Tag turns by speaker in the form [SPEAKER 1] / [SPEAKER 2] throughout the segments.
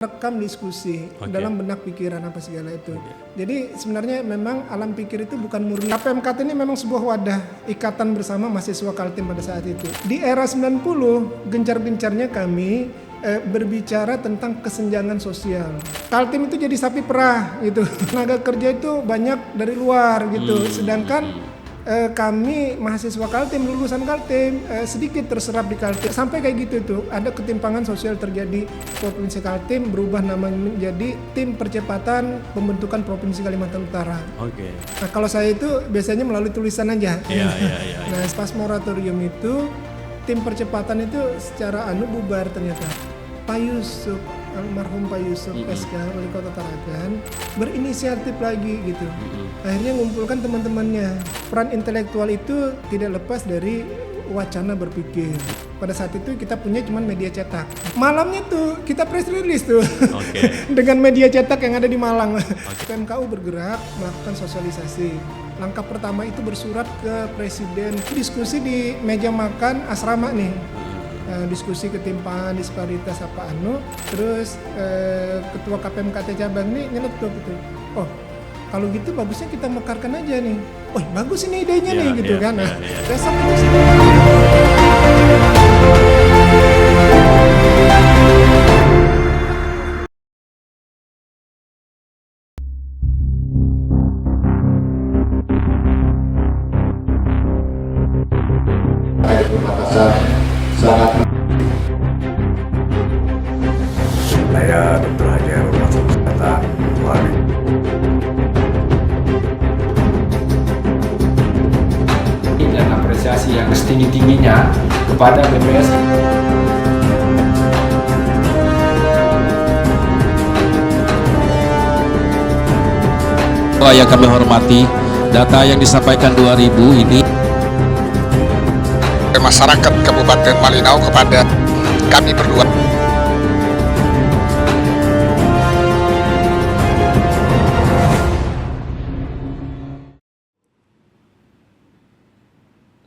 [SPEAKER 1] rekam diskusi dalam benak pikiran apa segala itu. Jadi sebenarnya memang alam pikir itu bukan murni. KPMKT ini memang sebuah wadah ikatan bersama mahasiswa Kaltim pada saat itu. Di era 90, gencar-gencarnya kami berbicara tentang kesenjangan sosial. Kaltim itu jadi sapi perah gitu. Tenaga kerja itu banyak dari luar gitu. Sedangkan kami mahasiswa Kaltim, lulusan Kaltim sedikit terserap di Kaltim. Sampai kayak gitu tuh, ada ketimpangan sosial terjadi. Provinsi Kaltim berubah namanya menjadi Tim Percepatan Pembentukan Provinsi Kalimantan Utara.
[SPEAKER 2] Oke.
[SPEAKER 1] Nah kalau saya itu biasanya melalui tulisan aja.
[SPEAKER 2] Iya.
[SPEAKER 1] Nah pas moratorium itu tim percepatan itu secara bubar ternyata. Pak Yusuf, almarhum Pak Yusuf SK Wali Kota Tarakan berinisiatif lagi gitu. Akhirnya ngumpulkan teman-temannya. Peran intelektual itu tidak lepas dari wacana berpikir. Pada saat itu kita punya cuman media cetak. Malamnya tuh kita press release tuh. Dengan media cetak yang ada di Malang. PMKU bergerak melakukan sosialisasi. Langkah pertama itu bersurat ke presiden. Diskusi di meja makan asrama nih. Diskusi ketimpangan, disparitas terus ketua KPMKT cabang nih nyeletuk gitu. Oh, kalau gitu bagusnya kita mekarkan aja nih. Oh, bagus ini idenya nih gitu kan. Besok itu
[SPEAKER 3] sangat. Saya Dr. Haji Masuk Kesehatan Wali.
[SPEAKER 4] Dan apresiasi yang setinggi-tingginya kepada BPS.
[SPEAKER 5] Yang kami hormati, data yang disampaikan 2000 ini
[SPEAKER 6] masyarakat Kabupaten Malinau kepada kami berdua.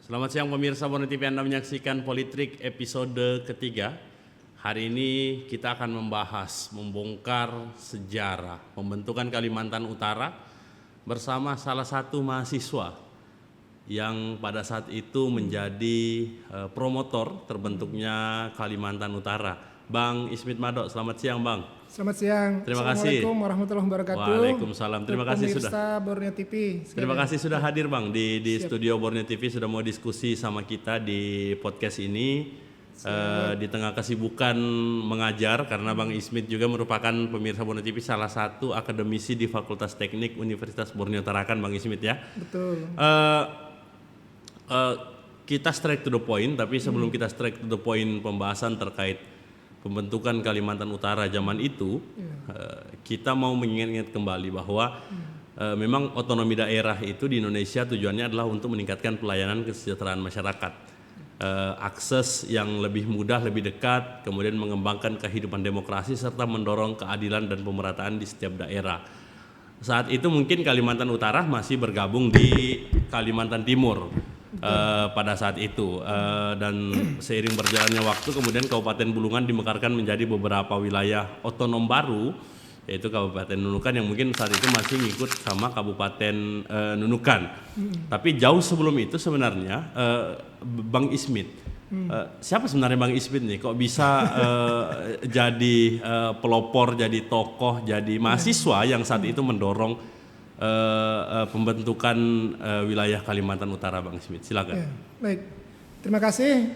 [SPEAKER 2] Selamat siang pemirsa Borneo TV, Anda menyaksikan Politrik episode ketiga. Hari ini kita akan membongkar sejarah pembentukan Kalimantan Utara bersama salah satu mahasiswa yang pada saat itu menjadi promotor terbentuknya Kalimantan Utara. Bang Ismit Madok, selamat siang Bang.
[SPEAKER 1] Selamat siang.
[SPEAKER 2] Terima kasih.
[SPEAKER 1] Assalamualaikum warahmatullahi wabarakatuh.
[SPEAKER 2] Waalaikumsalam. Terima kasih sudah.
[SPEAKER 1] Pemirsa Borneo TV.
[SPEAKER 2] Terima kasih sudah hadir Bang di studio Borneo TV, sudah mau diskusi sama kita di podcast ini. Di tengah kesibukan mengajar, karena Bang Ismit juga merupakan pemirsa Borneo TV salah satu akademisi di Fakultas Teknik Universitas Borneo Tarakan, Bang Ismit ya.
[SPEAKER 1] Betul.
[SPEAKER 2] Kita straight to the point, tapi sebelum kita straight to the point pembahasan terkait pembentukan Kalimantan Utara zaman itu, kita mau mengingat-ingat kembali bahwa memang otonomi daerah itu di Indonesia tujuannya adalah untuk meningkatkan pelayanan kesejahteraan masyarakat. Akses yang lebih mudah, lebih dekat, kemudian mengembangkan kehidupan demokrasi serta mendorong keadilan dan pemerataan di setiap daerah. Saat itu mungkin Kalimantan Utara masih bergabung di Kalimantan Timur pada saat itu, dan seiring berjalannya waktu kemudian Kabupaten Bulungan dimekarkan menjadi beberapa wilayah otonom baru, yaitu Kabupaten Nunukan yang mungkin saat itu masih ngikut sama Kabupaten Nunukan. Tapi jauh sebelum itu sebenarnya Bang Ismit, siapa sebenarnya Bang Ismit nih? Kok bisa jadi pelopor, jadi tokoh, jadi mahasiswa yang saat itu mendorong pembentukan wilayah Kalimantan Utara, Bang Ismit? Silakan.
[SPEAKER 1] Baik. Terima kasih.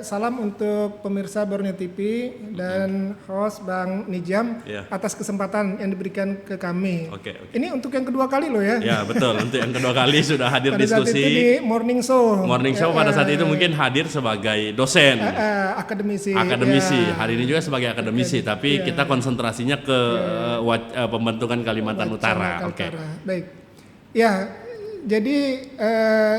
[SPEAKER 1] Salam untuk pemirsa Borneo TV dan host Bang Nijam atas kesempatan yang diberikan ke kami. Ini untuk yang kedua kali loh ya.
[SPEAKER 2] Ya betul, untuk yang kedua kali sudah hadir
[SPEAKER 1] pada
[SPEAKER 2] diskusi.
[SPEAKER 1] saat itu di Morning Show.
[SPEAKER 2] Morning Show pada saat itu mungkin hadir sebagai dosen.
[SPEAKER 1] Akademisi.
[SPEAKER 2] Hari ini juga sebagai akademisi, tapi kita konsentrasinya ke pembentukan Kalimantan Utara.
[SPEAKER 1] Baik. Ya. Jadi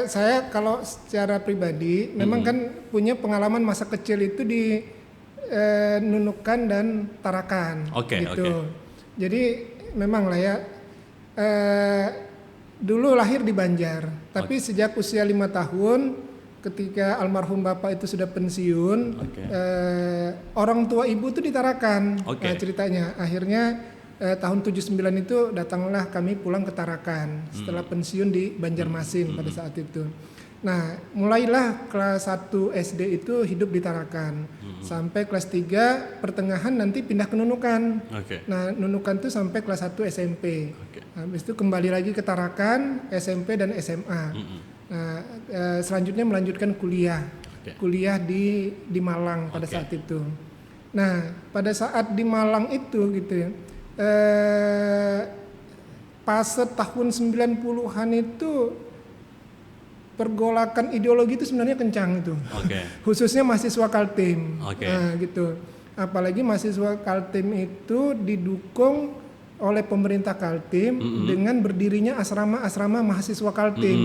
[SPEAKER 1] saya kalau secara pribadi memang kan punya pengalaman masa kecil itu di Nunukan dan Tarakan gitu. Jadi memang lah ya dulu lahir di Banjar, tapi sejak usia 5 tahun ketika almarhum bapak itu sudah pensiun,
[SPEAKER 2] Oke.
[SPEAKER 1] orang tua ibu tuh di Tarakan.
[SPEAKER 2] Oke.
[SPEAKER 1] Ceritanya akhirnya tahun 79 itu datanglah kami pulang ke Tarakan setelah pensiun di Banjarmasin pada saat itu. Nah, mulailah kelas 1 SD itu hidup di Tarakan sampai kelas 3 pertengahan nanti pindah ke Nunukan.
[SPEAKER 2] Oke.
[SPEAKER 1] Nah, Nunukan tuh sampai kelas 1 SMP.
[SPEAKER 2] Oke.
[SPEAKER 1] Habis itu kembali lagi ke Tarakan, SMP dan SMA. Nah, selanjutnya melanjutkan kuliah.
[SPEAKER 2] Oke.
[SPEAKER 1] Kuliah di Malang pada
[SPEAKER 2] Oke.
[SPEAKER 1] saat itu. Nah, pada saat di Malang itu gitu ya. Fase tahun 90-an itu pergolakan ideologi itu sebenarnya kencang itu.
[SPEAKER 2] Oke.
[SPEAKER 1] Khususnya mahasiswa Kaltim.
[SPEAKER 2] Oke.
[SPEAKER 1] Nah, gitu. Apalagi mahasiswa Kaltim itu didukung oleh pemerintah Kaltim dengan berdirinya asrama-asrama mahasiswa Kaltim.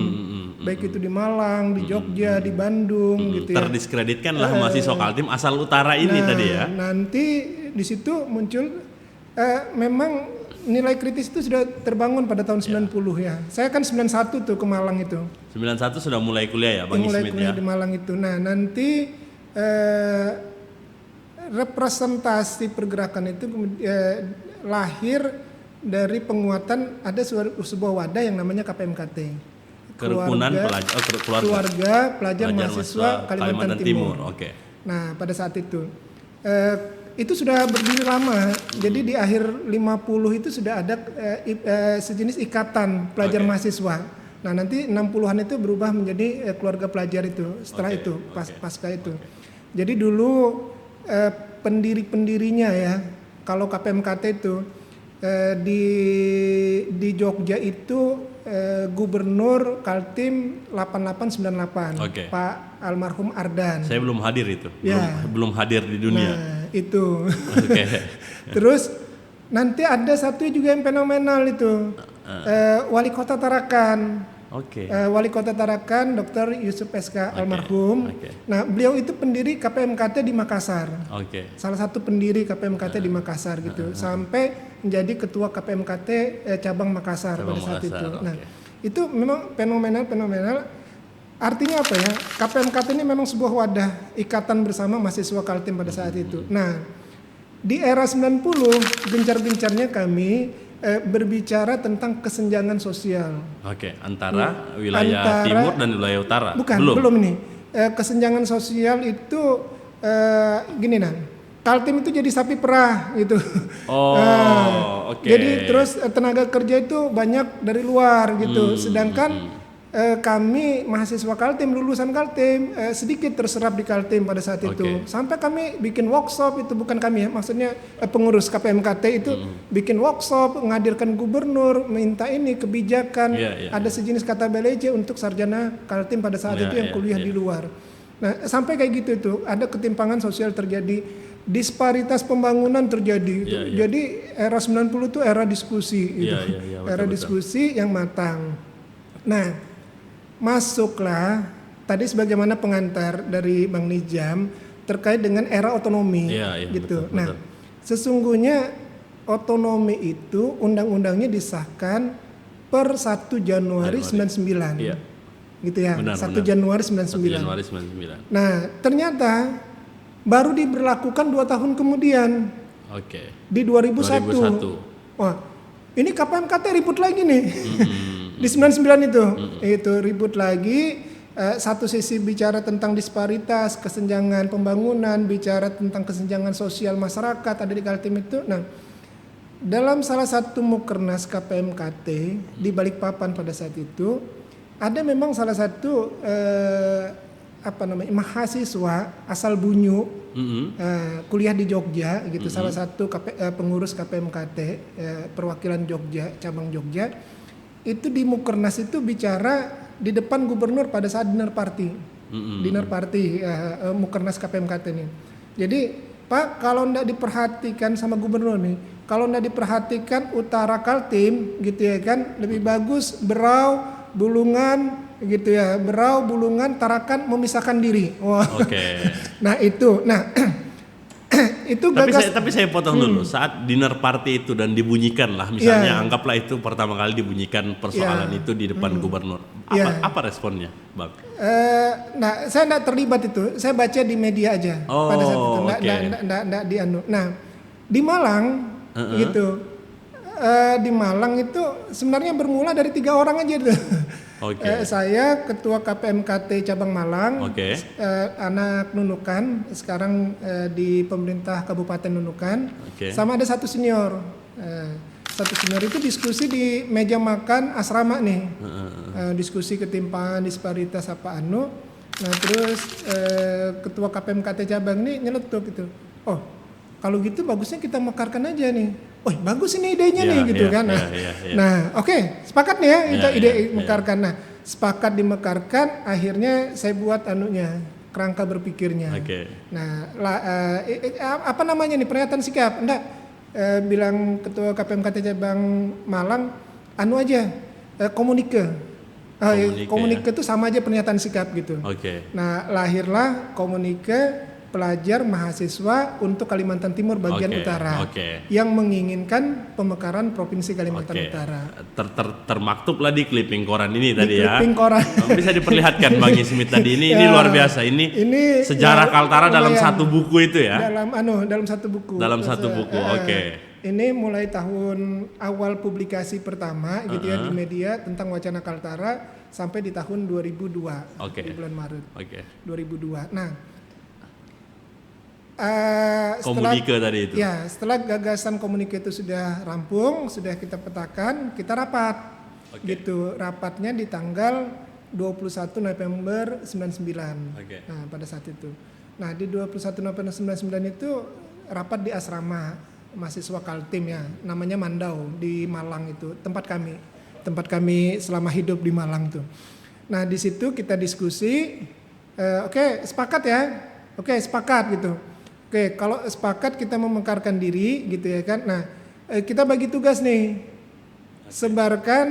[SPEAKER 1] Baik itu di Malang, di Jogja, di Bandung gitu ya.
[SPEAKER 2] Terdiskreditkanlah mahasiswa Kaltim asal utara ini tadi ya.
[SPEAKER 1] Nanti di situ muncul memang nilai kritis itu sudah terbangun pada tahun 90 ya. Saya kan 91 tuh ke Malang itu.
[SPEAKER 2] 91 sudah mulai kuliah ya Bang
[SPEAKER 1] Mulai
[SPEAKER 2] Ismit
[SPEAKER 1] kuliah
[SPEAKER 2] ya.
[SPEAKER 1] di Malang itu. Nah, nanti representasi pergerakan itu lahir dari penguatan ada sebuah wadah yang namanya KPMKT.
[SPEAKER 2] Kerukunan
[SPEAKER 1] Keluarga Pelajar Mahasiswa Kalimantan Timur.
[SPEAKER 2] Oke.
[SPEAKER 1] Nah, pada saat itu sudah berdiri lama. Jadi di akhir 50 itu sudah ada sejenis ikatan pelajar mahasiswa. Nah, nanti 60-an itu berubah menjadi keluarga pelajar itu. Setelah itu, pasca itu. Jadi dulu pendiri-pendirinya ya, kalau KPMKT itu di Jogja itu Gubernur Kaltim 8898
[SPEAKER 2] Oke.
[SPEAKER 1] Pak almarhum Ardan.
[SPEAKER 2] Saya belum hadir itu.
[SPEAKER 1] Ya.
[SPEAKER 2] Belum hadir di dunia.
[SPEAKER 1] Nah, itu.
[SPEAKER 2] Oke.
[SPEAKER 1] Terus nanti ada satu juga yang fenomenal itu. Wali Kota Tarakan.
[SPEAKER 2] Oke.
[SPEAKER 1] Wali Kota Tarakan Dr. Yusuf SK almarhum.
[SPEAKER 2] Oke.
[SPEAKER 1] Nah, beliau itu pendiri KPMKT di Makassar.
[SPEAKER 2] Oke.
[SPEAKER 1] Salah satu pendiri KPMKT di Makassar gitu. Sampai menjadi ketua KPMKT cabang Makassar pada saat itu.
[SPEAKER 2] Makassar,
[SPEAKER 1] Nah,
[SPEAKER 2] oke.
[SPEAKER 1] itu memang fenomenal. Artinya apa ya? KPMKT ini memang sebuah wadah ikatan bersama mahasiswa Kaltim pada saat itu. Nah, di era 90 gencar-gencarnya kami berbicara tentang kesenjangan sosial.
[SPEAKER 2] Oke, antara wilayah timur dan wilayah utara.
[SPEAKER 1] Bukan, belum ini. Kesenjangan sosial itu gini nah. Kaltim itu jadi sapi perah gitu.
[SPEAKER 2] Oh, oke.
[SPEAKER 1] Jadi terus tenaga kerja itu banyak dari luar gitu. Sedangkan kami mahasiswa Kaltim, lulusan Kaltim sedikit terserap di Kaltim pada saat itu. Sampai kami bikin workshop itu, bukan kami ya, maksudnya pengurus KPMKT itu bikin workshop, menghadirkan gubernur, minta ini kebijakan. Ada sejenis kata BLJ untuk sarjana Kaltim pada saat itu yang kuliah di luar. Nah, sampai kayak gitu itu, ada ketimpangan sosial terjadi. Disparitas pembangunan terjadi gitu. Jadi era 90 itu era diskusi gitu. Era diskusi yang matang. Nah, masuklah tadi sebagaimana pengantar dari Bang Nijam terkait dengan era otonomi gitu.
[SPEAKER 2] Betul.
[SPEAKER 1] Nah, sesungguhnya otonomi itu undang-undangnya disahkan per 1 Januari 99. Gitu ya.
[SPEAKER 2] Benar,
[SPEAKER 1] 1 Januari 99.
[SPEAKER 2] 1 Januari 99.
[SPEAKER 1] Nah, ternyata baru diberlakukan 2 tahun kemudian.
[SPEAKER 2] Oke.
[SPEAKER 1] Di 2001. Wah, ini KPMKT ribut lagi nih. Di 99 itu. Itu ribut lagi. Satu sisi bicara tentang disparitas, kesenjangan pembangunan, bicara tentang kesenjangan sosial masyarakat ada di Kaltim itu. Nah, dalam salah satu mukernas KPMKT di Balikpapan pada saat itu ada memang salah satu mahasiswa asal Bunyu kuliah di Jogja gitu, salah satu pengurus KPMKT perwakilan Jogja, cabang Jogja itu di mukernas itu bicara di depan gubernur pada saat dinner party mukernas KPMKT ini. Jadi Pak, kalau ndak diperhatikan sama gubernur nih, kalau ndak diperhatikan utara Kaltim gitu ya kan, lebih bagus Berau, Bulungan gitu ya, Berau, Bulungan, Tarakan memisahkan diri. Wah.
[SPEAKER 2] Oke.
[SPEAKER 1] Nah itu, itu
[SPEAKER 2] Tapi saya potong dulu. Saat dinner party itu dan dibunyikan lah, misalnya
[SPEAKER 1] Iya.
[SPEAKER 2] anggaplah itu pertama kali dibunyikan persoalan itu di depan gubernur. Apa responnya, Bang?
[SPEAKER 1] Nah, saya tidak terlibat itu. Saya baca di media aja
[SPEAKER 2] Oh,
[SPEAKER 1] pada saat itu.
[SPEAKER 2] oke.
[SPEAKER 1] Nggak di anu. Nah, di Malang gitu. Di Malang itu sebenarnya bermula dari 3 orang aja tuh.
[SPEAKER 2] Oke.
[SPEAKER 1] Saya ketua KPMKT cabang Malang,
[SPEAKER 2] Oke.
[SPEAKER 1] anak Nunukan, sekarang di pemerintah Kabupaten Nunukan,
[SPEAKER 2] Oke.
[SPEAKER 1] sama ada satu senior. Satu senior itu diskusi di meja makan asrama nih, diskusi ketimpangan, disparitas apa anu. Nah terus ketua KPMKT cabang ini nyeletuk gitu. Oh kalau gitu bagusnya kita mekarkan aja nih. Oh bagus ini idenya nih gitu kan. Nah oke, sepakat nih ya itu ide mekarkan. Nah sepakat dimekarkan, akhirnya saya buat anunya, kerangka berpikirnya. Nah apa namanya nih, pernyataan sikap? Enggak, bilang ketua KPMKT cabang Malang, anu aja, komunike. Komunike itu sama aja pernyataan sikap gitu. Nah lahirlah komunike pelajar mahasiswa untuk Kalimantan Timur bagian utara yang menginginkan pemekaran Provinsi Kalimantan Utara.
[SPEAKER 2] Termaktub lah di clipping koran ini tadi ya.
[SPEAKER 1] Clipping koran.
[SPEAKER 2] Bisa diperlihatkan Bang Ismit tadi ini luar biasa. Ini sejarah Kaltara dalam satu buku itu ya.
[SPEAKER 1] Dalam satu buku.
[SPEAKER 2] Dalam satu buku.
[SPEAKER 1] Ini mulai tahun awal publikasi pertama gitu ya di media tentang wacana Kaltara sampai di tahun 2002 di bulan Maret 2002. Nah
[SPEAKER 2] komunike tadi itu.
[SPEAKER 1] Ya, setelah gagasan komunike itu sudah rampung, sudah kita petakan, kita rapat. Gitu. Rapatnya di tanggal 21 November 99. Nah, pada saat itu. Nah, di 21 November 99 itu rapat di asrama mahasiswa Kaltim ya, namanya Mandau di Malang itu, tempat kami selama hidup di Malang tuh. Nah, di situ kita diskusi, sepakat ya. Sepakat gitu. Kalau sepakat kita memekarkan diri gitu ya kan. Nah, kita bagi tugas nih. Sebarkan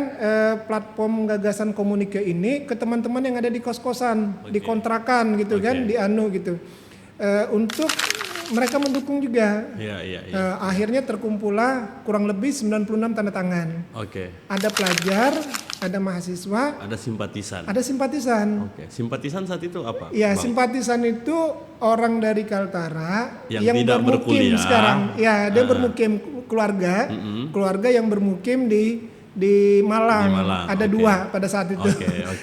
[SPEAKER 1] platform gagasan komunike ini ke teman-teman yang ada di kos-kosan, di kontrakan gitu kan, di anu gitu. Untuk mereka mendukung juga. Akhirnya terkumpullah kurang lebih 96 tanda tangan. Ada pelajar, ada mahasiswa,
[SPEAKER 2] ada simpatisan. Simpatisan saat itu apa?
[SPEAKER 1] Ya, simpatisan itu orang dari Kaltara yang
[SPEAKER 2] tidak
[SPEAKER 1] bermukim
[SPEAKER 2] berkuliah
[SPEAKER 1] sekarang. Ya, dia bermukim keluarga yang bermukim di Malang. Ada 2 pada saat itu.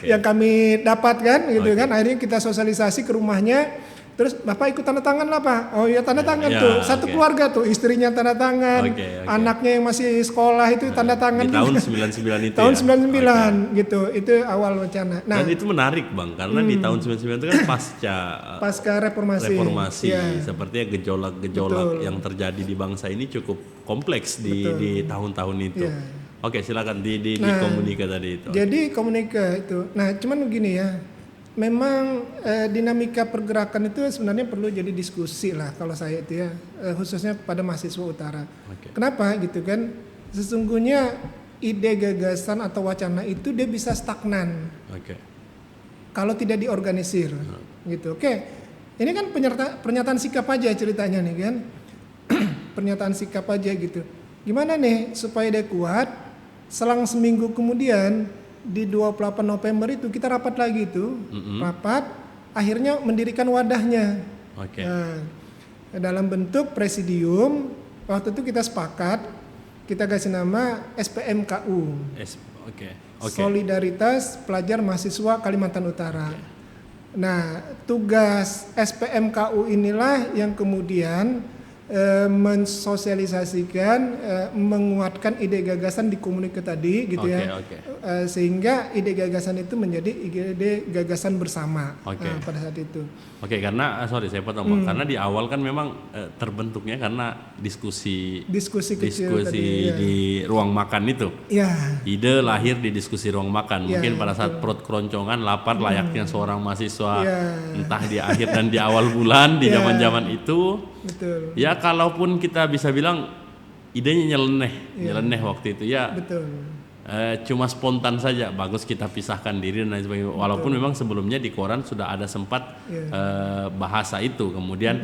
[SPEAKER 1] Yang kami dapatkan gitu kan. Akhirnya kita sosialisasi ke rumahnya. Terus Bapak ikut tanda tangan lah Pak. Oh iya tanda tangan tuh. Satu keluarga tuh, istrinya tanda tangan, anaknya yang masih sekolah itu tanda tangan.
[SPEAKER 2] Di tahun 99 itu
[SPEAKER 1] tahun 99 gitu. Itu awal wacana. Nah,
[SPEAKER 2] dan itu menarik Bang, karena di tahun 99 itu kan pasca reformasi. Sepertinya gejolak yang terjadi di bangsa ini cukup kompleks di tahun-tahun itu. Silakan di komunike tadi itu. Jadi
[SPEAKER 1] komunike itu. Nah, cuman begini ya. Memang dinamika pergerakan itu sebenarnya perlu jadi diskusi lah kalau saya itu ya, khususnya pada mahasiswa utara. Kenapa gitu kan? Sesungguhnya ide gagasan atau wacana itu dia bisa stagnan kalau tidak diorganisir gitu. Ini kan pernyataan sikap aja ceritanya nih kan. Pernyataan sikap aja gitu. Gimana nih supaya dia kuat? Selang seminggu kemudian di 28 November itu kita rapat lagi itu, rapat, akhirnya mendirikan wadahnya. Dalam bentuk presidium. Waktu itu kita sepakat, kita kasih nama SPMKU. Solidaritas Pelajar Mahasiswa Kalimantan Utara. Nah, tugas SPMKU inilah yang kemudian mensosialisasikan, menguatkan ide gagasan di komunike tadi gitu sehingga ide gagasan itu menjadi ide gagasan bersama pada saat itu.
[SPEAKER 2] Karena saya potong Bang, karena di awal kan memang terbentuknya karena diskusi
[SPEAKER 1] kecil tadi,
[SPEAKER 2] di ruang makan itu. Ide lahir di diskusi ruang makan. Mungkin pada saat perut keroncongan, lapar layaknya seorang mahasiswa, entah di akhir dan di awal bulan di zaman-zaman itu.
[SPEAKER 1] Betul.
[SPEAKER 2] Ya kalaupun kita bisa bilang idenya nyeleneh waktu itu ya.
[SPEAKER 1] Betul.
[SPEAKER 2] Cuma spontan saja, bagus kita pisahkan diri dan lain sebagainya. Walaupun memang sebelumnya di koran sudah ada sempat bahasa itu, kemudian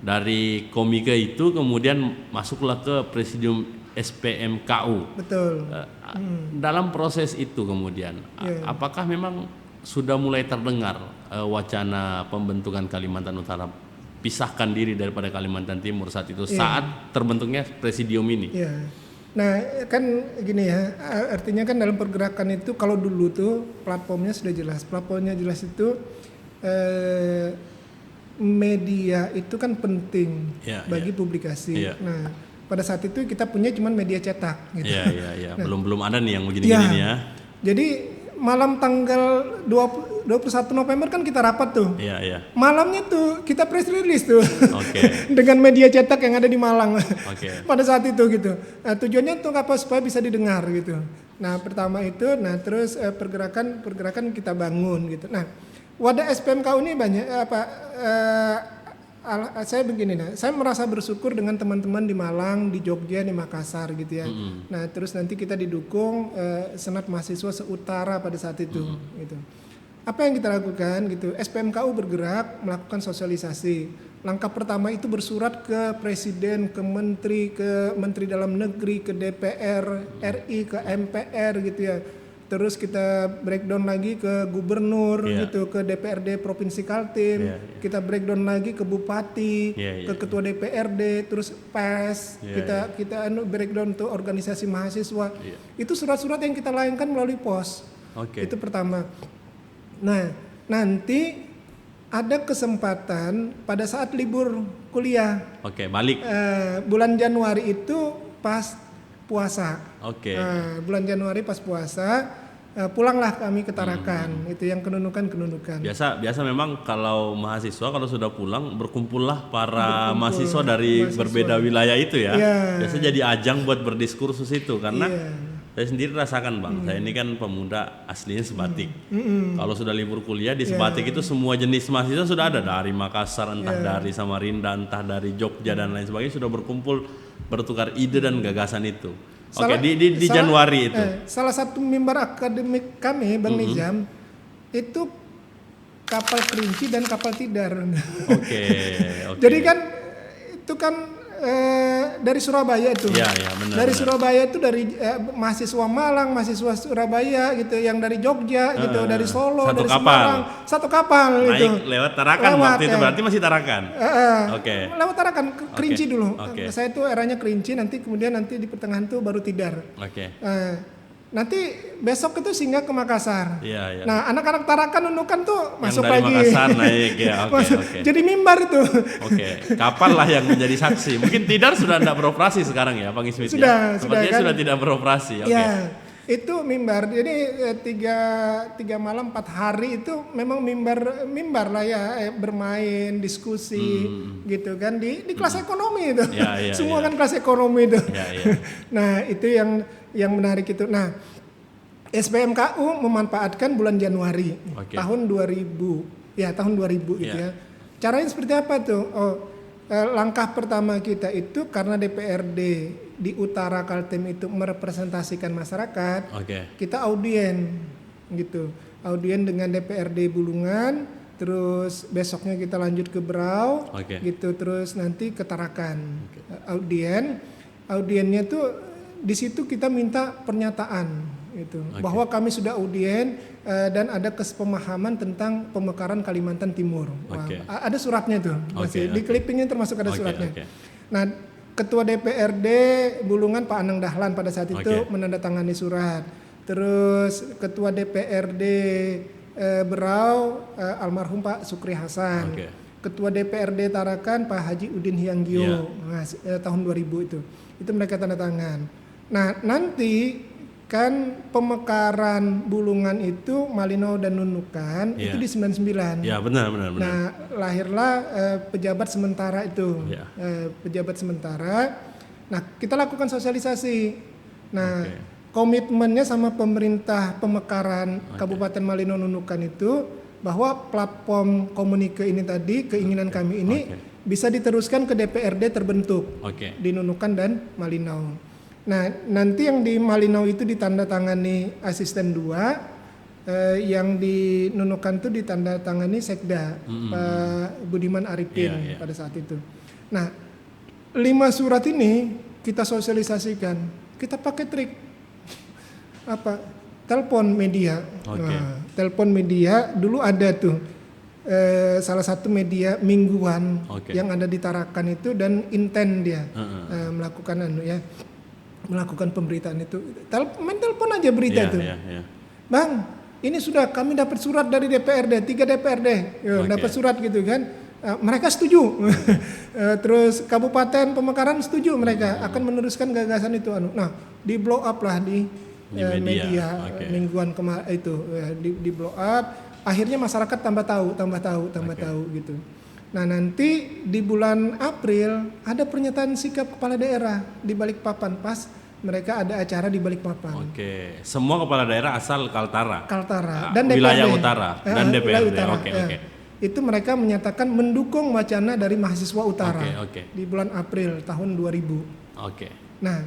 [SPEAKER 2] Dari komika itu kemudian masuklah ke presidium SPMKU.
[SPEAKER 1] Betul.
[SPEAKER 2] Dalam proses itu kemudian, apakah memang sudah mulai terdengar wacana pembentukan Kalimantan Utara, pisahkan diri daripada Kalimantan Timur saat itu, saat terbentuknya presidium ini?
[SPEAKER 1] Iya. Nah, kan gini ya, artinya kan dalam pergerakan itu kalau dulu tuh platformnya sudah jelas. Platformnya jelas itu media itu kan penting bagi publikasi. Nah, pada saat itu kita punya cuman media cetak gitu.
[SPEAKER 2] Iya. Nah, belum ada nih yang begini-gini nih ya.
[SPEAKER 1] Jadi malam tanggal 21 November kan kita rapat tuh.
[SPEAKER 2] Iya.
[SPEAKER 1] Malamnya tuh kita press release tuh.
[SPEAKER 2] Oke.
[SPEAKER 1] Dengan media cetak yang ada di Malang.
[SPEAKER 2] Oke.
[SPEAKER 1] Pada saat itu gitu. Nah, tujuannya tuh apa, supaya bisa didengar gitu. Nah, pertama itu, nah terus pergerakan kita bangun gitu. Nah, wadah SPMKU ini banyak saya begini, saya merasa bersyukur dengan teman-teman di Malang, di Jogja, di Makassar gitu ya. Nah, terus nanti kita didukung Senat Mahasiswa se-Utara pada saat itu gitu. Apa yang kita lakukan gitu? SPMKU bergerak melakukan sosialisasi. Langkah pertama itu bersurat ke Presiden, ke Menteri Dalam Negeri, ke DPR RI, ke MPR gitu ya. Terus kita breakdown lagi ke gubernur gitu, ke DPRD Provinsi Kaltim, kita breakdown lagi ke bupati, ke ketua DPRD, terus PES, kita breakdown tuh organisasi mahasiswa. Itu surat-surat yang kita layangkan melalui pos. Itu pertama. Nah, nanti ada kesempatan pada saat libur kuliah.
[SPEAKER 2] Balik.
[SPEAKER 1] Bulan Januari itu pas puasa. Bulan Januari pas puasa, pulanglah kami ke Tarakan. Itu yang kenunukan.
[SPEAKER 2] Biasa memang kalau mahasiswa kalau sudah pulang berkumpullah para mahasiswa dari berbeda wilayah itu ya. Biasa jadi ajang buat berdiskursus itu karena saya sendiri rasakan Bang, saya ini kan pemuda aslinya Sebatik. Kalau sudah libur kuliah di Sebatik itu semua jenis mahasiswa sudah ada, dari Makassar, entah dari Samarinda, entah dari Jogja dan lain sebagainya, sudah berkumpul bertukar ide dan gagasan itu. Di Januari itu.
[SPEAKER 1] Salah satu mimbar akademik kami, Bang Nizam, itu kapal Kerinci dan kapal Tidar. Jadi kan itu kan dari Surabaya itu.
[SPEAKER 2] Benar.
[SPEAKER 1] Dari Surabaya itu dari mahasiswa Malang, mahasiswa Surabaya gitu, yang dari Jogja gitu, dari Solo, dari Semarang, satu kapal
[SPEAKER 2] naik
[SPEAKER 1] itu.
[SPEAKER 2] Lewat Tarakan waktu itu berarti masih Tarakan.
[SPEAKER 1] Lewat Tarakan Kerinci dulu. Saya tuh eranya Kerinci, nanti di pertengahan tuh baru Tidar. Nanti besok itu singgah ke Makassar. Nah, anak-anak Tarakan Nunukan tuh masuk lagi.
[SPEAKER 2] Makassar naik
[SPEAKER 1] Jadi mimbar itu.
[SPEAKER 2] Kapal lah yang menjadi saksi. Mungkin Tidar sudah tidak beroperasi sekarang ya, Bang Ismit.
[SPEAKER 1] Sudah kan?
[SPEAKER 2] Sudah tidak beroperasi.
[SPEAKER 1] Itu mimbar. Jadi 3 malam 4 hari itu memang mimbar lah ya, bermain, diskusi gitu kan di kelas ekonomi itu. Semua kan kelas ekonomi itu. Nah, itu yang menarik itu. Nah, SPMKU memanfaatkan bulan Januari tahun 2000 gitu ya. Caranya seperti apa tuh? Langkah pertama kita itu karena DPRD di Utara Kaltim itu merepresentasikan masyarakat, kita audien gitu. Audien dengan DPRD Bulungan, terus besoknya kita lanjut ke Berau gitu, terus nanti ke Tarakan. Audiennya tuh di situ kita minta pernyataan itu bahwa kami sudah audien dan ada kesepemahaman tentang pemekaran Kalimantan Timur. Ada suratnya tuh, di clippingnya termasuk ada suratnya. Nah, Ketua DPRD Bulungan Pak Anang Dahlan pada saat itu menandatangani surat. Terus Ketua DPRD Berau almarhum Pak Sukri Hasan. Ketua DPRD Tarakan Pak Haji Udin Hyanggyo tahun 2000 itu mereka tanda tangan. Nah, nanti kan pemekaran Bulungan itu Malinau dan Nunukan itu di 99.
[SPEAKER 2] Benar.
[SPEAKER 1] Nah, lahirlah pejabat sementara itu. Pejabat sementara. Nah, kita lakukan sosialisasi. Nah, komitmennya sama pemerintah pemekaran Kabupaten Malinau Nunukan itu bahwa platform komunike ini tadi, keinginan kami ini bisa diteruskan ke DPRD terbentuk di Nunukan dan Malinau. Nah, nanti yang di Malinau itu ditandatangani asisten 2, yang di Nunukan itu ditandatangani Sekda Pak Budiman Arifin pada saat itu. Nah, 5 surat ini kita sosialisasikan. Kita pakai trik apa? Telepon media.
[SPEAKER 2] Oke.
[SPEAKER 1] Nah, telepon media dulu ada tuh salah satu media mingguan
[SPEAKER 2] Oke.
[SPEAKER 1] yang ada di Tarakan itu, dan intent dia melakukan melakukan pemberitaan itu. Main telepon aja berita
[SPEAKER 2] Iya,
[SPEAKER 1] itu.
[SPEAKER 2] iya, iya.
[SPEAKER 1] Bang, ini sudah kami dapat surat dari DPRD, 3 DPRD,
[SPEAKER 2] Oke.
[SPEAKER 1] dapat surat gitu kan. Mereka setuju. Terus Kabupaten Pemekaran setuju, mereka akan meneruskan gagasan itu. Nah, di blow up lah di media
[SPEAKER 2] Oke.
[SPEAKER 1] mingguan itu, di blow up. Akhirnya masyarakat tambah tahu gitu. Nah, nanti di bulan April ada pernyataan sikap kepala daerah di Balikpapan, pas mereka ada acara di Balikpapan.
[SPEAKER 2] Oke, semua kepala daerah asal Kaltara.
[SPEAKER 1] Dan
[SPEAKER 2] Wilayah
[SPEAKER 1] DPRD.
[SPEAKER 2] utara dan
[SPEAKER 1] Wilayah
[SPEAKER 2] DPRD.
[SPEAKER 1] utara,
[SPEAKER 2] Oke,
[SPEAKER 1] ya.
[SPEAKER 2] oke.
[SPEAKER 1] Itu mereka menyatakan mendukung wacana dari mahasiswa utara
[SPEAKER 2] Oke.
[SPEAKER 1] di bulan April tahun 2000.
[SPEAKER 2] Oke.
[SPEAKER 1] Nah,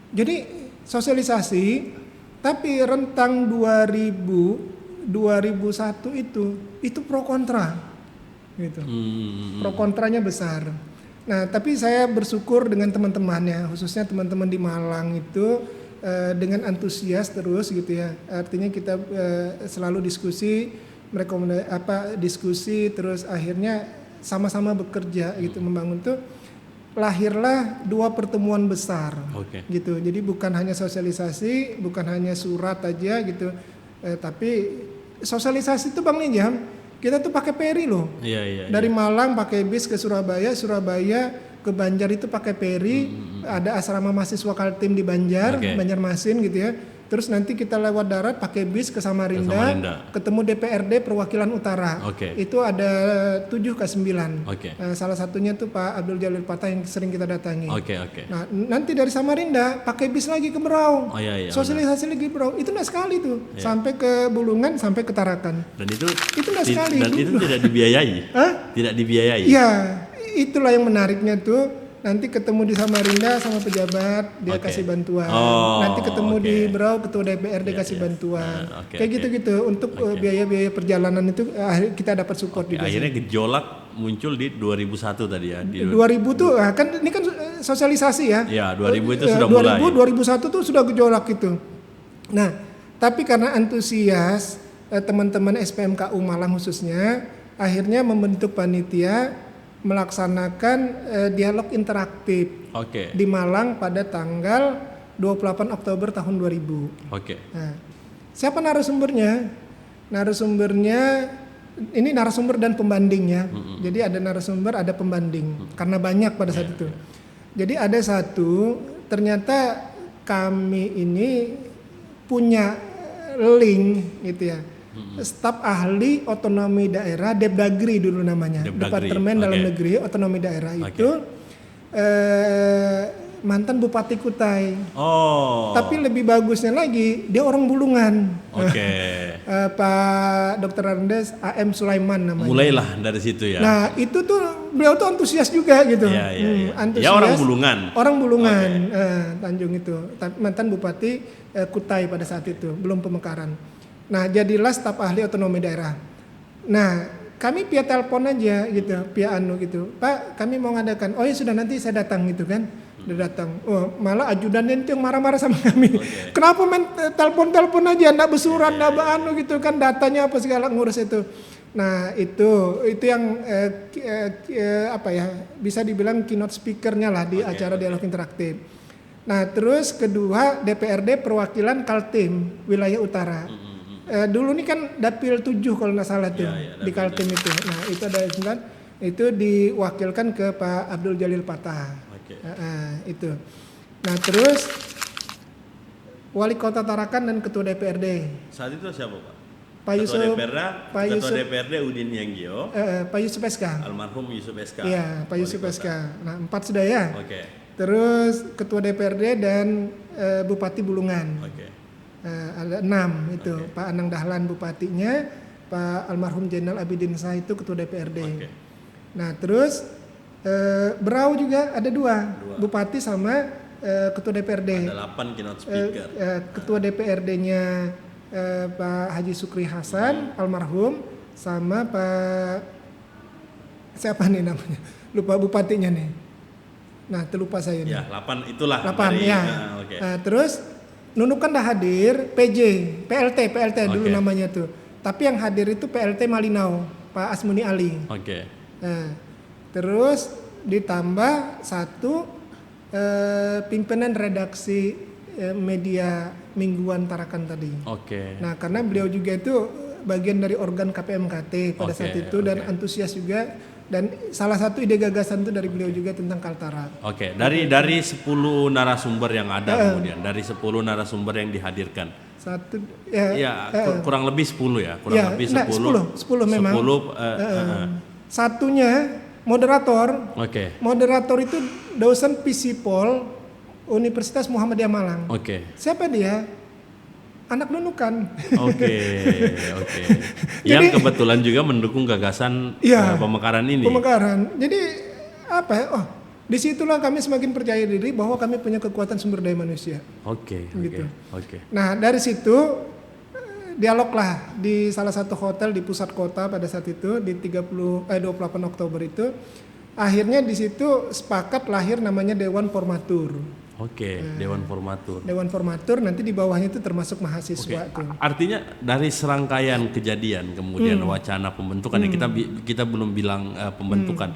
[SPEAKER 1] jadi sosialisasi, tapi rentang 2001 itu pro kontra gitu. Pro kontranya besar. Nah, tapi saya bersyukur dengan teman-temannya, khususnya teman-teman di Malang itu dengan antusias terus gitu ya. Artinya kita selalu diskusi, diskusi terus akhirnya sama-sama bekerja gitu, membangun tuh lahirlah 2 pertemuan besar.
[SPEAKER 2] Oke.
[SPEAKER 1] Gitu. Jadi bukan hanya sosialisasi, bukan hanya surat aja gitu, tapi sosialisasi itu Bang Ninjam, kita tuh pakai peri loh.
[SPEAKER 2] Iya.
[SPEAKER 1] Dari Malang pakai bis ke Surabaya ke Banjar itu pakai peri. Ada asrama mahasiswa Kaltim di Banjar,
[SPEAKER 2] Oke.
[SPEAKER 1] Banjarmasin gitu ya. Terus nanti kita lewat darat pakai bis ke Samarinda, ketemu DPRD perwakilan utara.
[SPEAKER 2] Oke.
[SPEAKER 1] Itu ada 7 ke 9.
[SPEAKER 2] Oke.
[SPEAKER 1] Salah satunya tuh Pak Abdul Jalil Patah yang sering kita datangi.
[SPEAKER 2] Oke.
[SPEAKER 1] Nah, nanti dari Samarinda pakai bis lagi ke Berau.
[SPEAKER 2] Oh, iya,
[SPEAKER 1] Sosialisasi lagi Berau. Itu enggak sekali tuh. Sampai ke Bulungan, sampai ke Tarakan.
[SPEAKER 2] Dan itu
[SPEAKER 1] enggak sekali.
[SPEAKER 2] Dan itu tidak dibiayai.
[SPEAKER 1] Hah?
[SPEAKER 2] Tidak dibiayai.
[SPEAKER 1] Iya, itulah yang menariknya tuh. Nanti ketemu di Samarinda sama pejabat, dia
[SPEAKER 2] Oke.
[SPEAKER 1] kasih bantuan.
[SPEAKER 2] Oh,
[SPEAKER 1] Nanti ketemu
[SPEAKER 2] oke.
[SPEAKER 1] di Berau, ketua DPRD kasih bantuan.
[SPEAKER 2] Oke,
[SPEAKER 1] Kayak
[SPEAKER 2] oke.
[SPEAKER 1] gitu-gitu. Untuk biaya-biaya perjalanan itu kita dapat support juga.
[SPEAKER 2] Akhirnya gejolak muncul di 2001 tadi ya. Di
[SPEAKER 1] 2000 tuh kan ini kan sosialisasi ya.
[SPEAKER 2] Ya, 2000 itu sudah
[SPEAKER 1] 2000,
[SPEAKER 2] mulai.
[SPEAKER 1] 2001 tuh sudah gejolak gitu. Nah, tapi karena antusias teman-teman SPMKU Malang khususnya, akhirnya membentuk panitia melaksanakan dialog interaktif
[SPEAKER 2] Oke.
[SPEAKER 1] di Malang pada tanggal 28 Oktober tahun 2000.
[SPEAKER 2] Oke.
[SPEAKER 1] Nah, siapa narasumbernya? Narasumbernya ini narasumber dan pembandingnya. Jadi ada narasumber, ada pembanding. Karena banyak pada saat itu. Jadi ada satu, ternyata kami ini punya link gitu ya. Staf ahli otonomi daerah, Depdagri dulu namanya,
[SPEAKER 2] Depdagri,
[SPEAKER 1] Departemen Dalam
[SPEAKER 2] oke.
[SPEAKER 1] Negeri Otonomi Daerah itu mantan Bupati Kutai.
[SPEAKER 2] Oh.
[SPEAKER 1] Tapi lebih bagusnya lagi, dia orang Bulungan.
[SPEAKER 2] Oke.
[SPEAKER 1] Pak Dr. Andes AM Sulaiman namanya.
[SPEAKER 2] Mulailah dari situ ya.
[SPEAKER 1] Nah, itu tuh beliau tuh antusias juga gitu.
[SPEAKER 2] Iya.
[SPEAKER 1] Antusias.
[SPEAKER 2] Ya orang Bulungan.
[SPEAKER 1] Orang Bulungan, Tanjung itu. Mantan Bupati Kutai pada saat itu, belum Pemekaran. Nah, jadilah staf ahli otonomi daerah. Nah, kami via telepon aja gitu, via gitu. Pak, kami mau ngadakan. Oh ya sudah, nanti saya datang gitu kan. Udah datang. Oh, malah ajudannya itu yang marah-marah sama kami. Kenapa main telepon-telepon aja, enggak besuran, enggak gitu kan, datanya apa segala ngurus itu. Nah, itu yang bisa dibilang keynote speaker-nya lah di acara dialog interaktif. Nah, terus kedua DPRD perwakilan Kaltim wilayah utara. Dulu ini kan Dapil 7 kalau nggak salah tuh di Kaltim itu. Nah, itu ada 9, itu diwakilkan ke Pak Abdul Jalil Patah. Itu. Nah, terus Wali Kota Tarakan dan Ketua DPRD.
[SPEAKER 2] Saat itu siapa Pak?
[SPEAKER 1] Pak Yusuf,
[SPEAKER 2] Ketua DPRD Udin Yanggio.
[SPEAKER 1] Pak Yusuf SK.
[SPEAKER 2] Almarhum Yusuf SK.
[SPEAKER 1] Iya, Pak Yusuf SK. Nah, 4 sudah ya.
[SPEAKER 2] Oke.
[SPEAKER 1] Terus Ketua DPRD dan Bupati Bulungan.
[SPEAKER 2] Oke.
[SPEAKER 1] Ada 6 itu. Pak Anang Dahlan bupatinya, Pak almarhum Jenderal Abidin Shah itu ketua DPRD.
[SPEAKER 2] Oke.
[SPEAKER 1] Nah, terus Berau juga ada 2, bupati sama ketua DPRD.
[SPEAKER 2] Ada 8 keynote speaker.
[SPEAKER 1] Ketua DPRD-nya Pak Haji Sukri Hasan almarhum, sama Pak siapa nih namanya? lupa bupatinya nih. Nah, terlupa saya nih.
[SPEAKER 2] Ya, 8 itulah
[SPEAKER 1] 8
[SPEAKER 2] dari
[SPEAKER 1] ya.
[SPEAKER 2] oke.
[SPEAKER 1] Nah, terus Nunukan dah hadir, PLT dulu
[SPEAKER 2] Oke.
[SPEAKER 1] namanya tuh. Tapi yang hadir itu PLT Malinau, Pak Asmuni Ali.
[SPEAKER 2] Oke.
[SPEAKER 1] Nah, terus ditambah satu pimpinan redaksi media mingguan Tarakan tadi.
[SPEAKER 2] Oke.
[SPEAKER 1] Nah, karena beliau juga itu bagian dari organ KPMKT pada saat itu dan
[SPEAKER 2] oke.
[SPEAKER 1] antusias juga, dan salah satu ide gagasan itu dari beliau juga tentang Kaltara.
[SPEAKER 2] Oke, dari 10 narasumber yang ada kemudian, dari 10 narasumber yang dihadirkan.
[SPEAKER 1] Satu
[SPEAKER 2] Kurang lebih 10 ya, kurang lebih
[SPEAKER 1] 10 memang.
[SPEAKER 2] 10
[SPEAKER 1] Satunya moderator.
[SPEAKER 2] Oke.
[SPEAKER 1] Moderator itu dosen Fisipol Universitas Muhammadiyah Malang.
[SPEAKER 2] Oke.
[SPEAKER 1] Siapa dia? Anak Nunukan.
[SPEAKER 2] Oke. Yang kebetulan juga mendukung gagasan pemekaran ini.
[SPEAKER 1] Pemekaran. Jadi apa ya? Oh, disitulah kami semakin percaya diri bahwa kami punya kekuatan sumber daya manusia.
[SPEAKER 2] Oke.
[SPEAKER 1] Gitu.
[SPEAKER 2] Oke.
[SPEAKER 1] Nah, dari situ dialoglah di salah satu hotel di pusat kota pada saat itu di 28 Oktober itu. Akhirnya di situ sepakat lahir namanya Dewan Formatur.
[SPEAKER 2] Oke, Dewan Formatur.
[SPEAKER 1] Dewan Formatur nanti di bawahnya itu termasuk mahasiswa tuh.
[SPEAKER 2] Artinya dari serangkaian kejadian kemudian wacana pembentukan ya kita belum bilang pembentukan.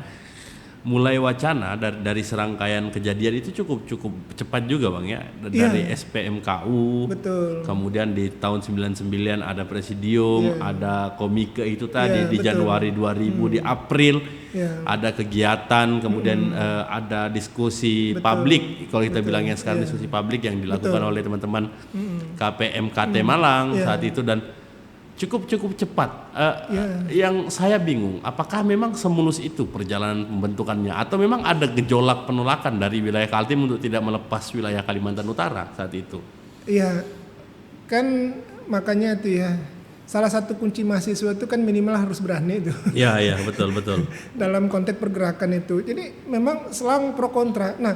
[SPEAKER 2] Mulai wacana dari serangkaian kejadian itu cukup cepat juga Bang ya. Dari SPMKU.
[SPEAKER 1] Betul.
[SPEAKER 2] Kemudian di tahun 99 ada presidium, ada komike itu tadi di
[SPEAKER 1] betul.
[SPEAKER 2] Januari 2000 di April. Ada kegiatan, kemudian ada diskusi publik, kalau kita bilangnya sekarang diskusi publik yang dilakukan oleh teman-teman KPMKT Malang saat itu, dan cukup cepat. Yang saya bingung, apakah memang semulus itu perjalanan pembentukannya, atau memang ada gejolak penolakan dari wilayah Kaltim untuk tidak melepas wilayah Kalimantan Utara saat itu?
[SPEAKER 1] Iya, kan makanya itu ya. Salah satu kunci mahasiswa itu kan minimal harus berani itu.
[SPEAKER 2] Iya, betul.
[SPEAKER 1] Dalam konteks pergerakan itu. Jadi memang selang pro kontra. Nah,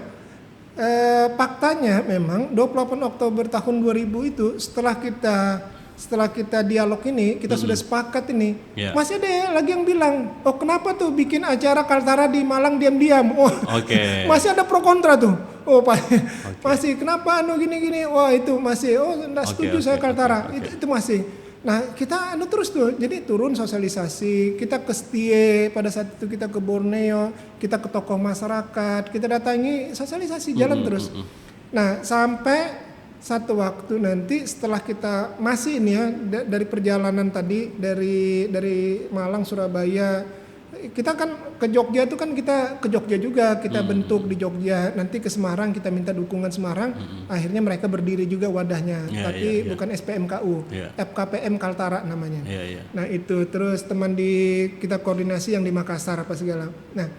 [SPEAKER 1] faktanya memang 28 Oktober tahun 2000 itu setelah kita dialog ini, kita sudah sepakat ini. Masih ada lagi yang bilang, "Oh, kenapa tuh bikin acara Kaltara di Malang diam-diam?" Oh. Masih ada pro kontra tuh. Oh, masih kenapa gini-gini? Wah, itu masih enggak setuju saya Kaltara. Itu masih. Nah, kita terus tuh, jadi turun sosialisasi, kita ke Setie, pada saat itu kita ke Borneo, kita ke tokoh masyarakat, kita datangi sosialisasi jalan terus. Nah, sampai satu waktu nanti setelah kita masih ini ya dari perjalanan tadi dari Malang, Surabaya, kita kan ke Jogja itu kan kita ke Jogja juga, kita bentuk di Jogja, nanti ke Semarang kita minta dukungan Semarang, akhirnya mereka berdiri juga wadahnya, tapi bukan SPMKU, FKPM Kaltara namanya. Nah itu terus teman kita koordinasi yang di Makassar apa segala. Nah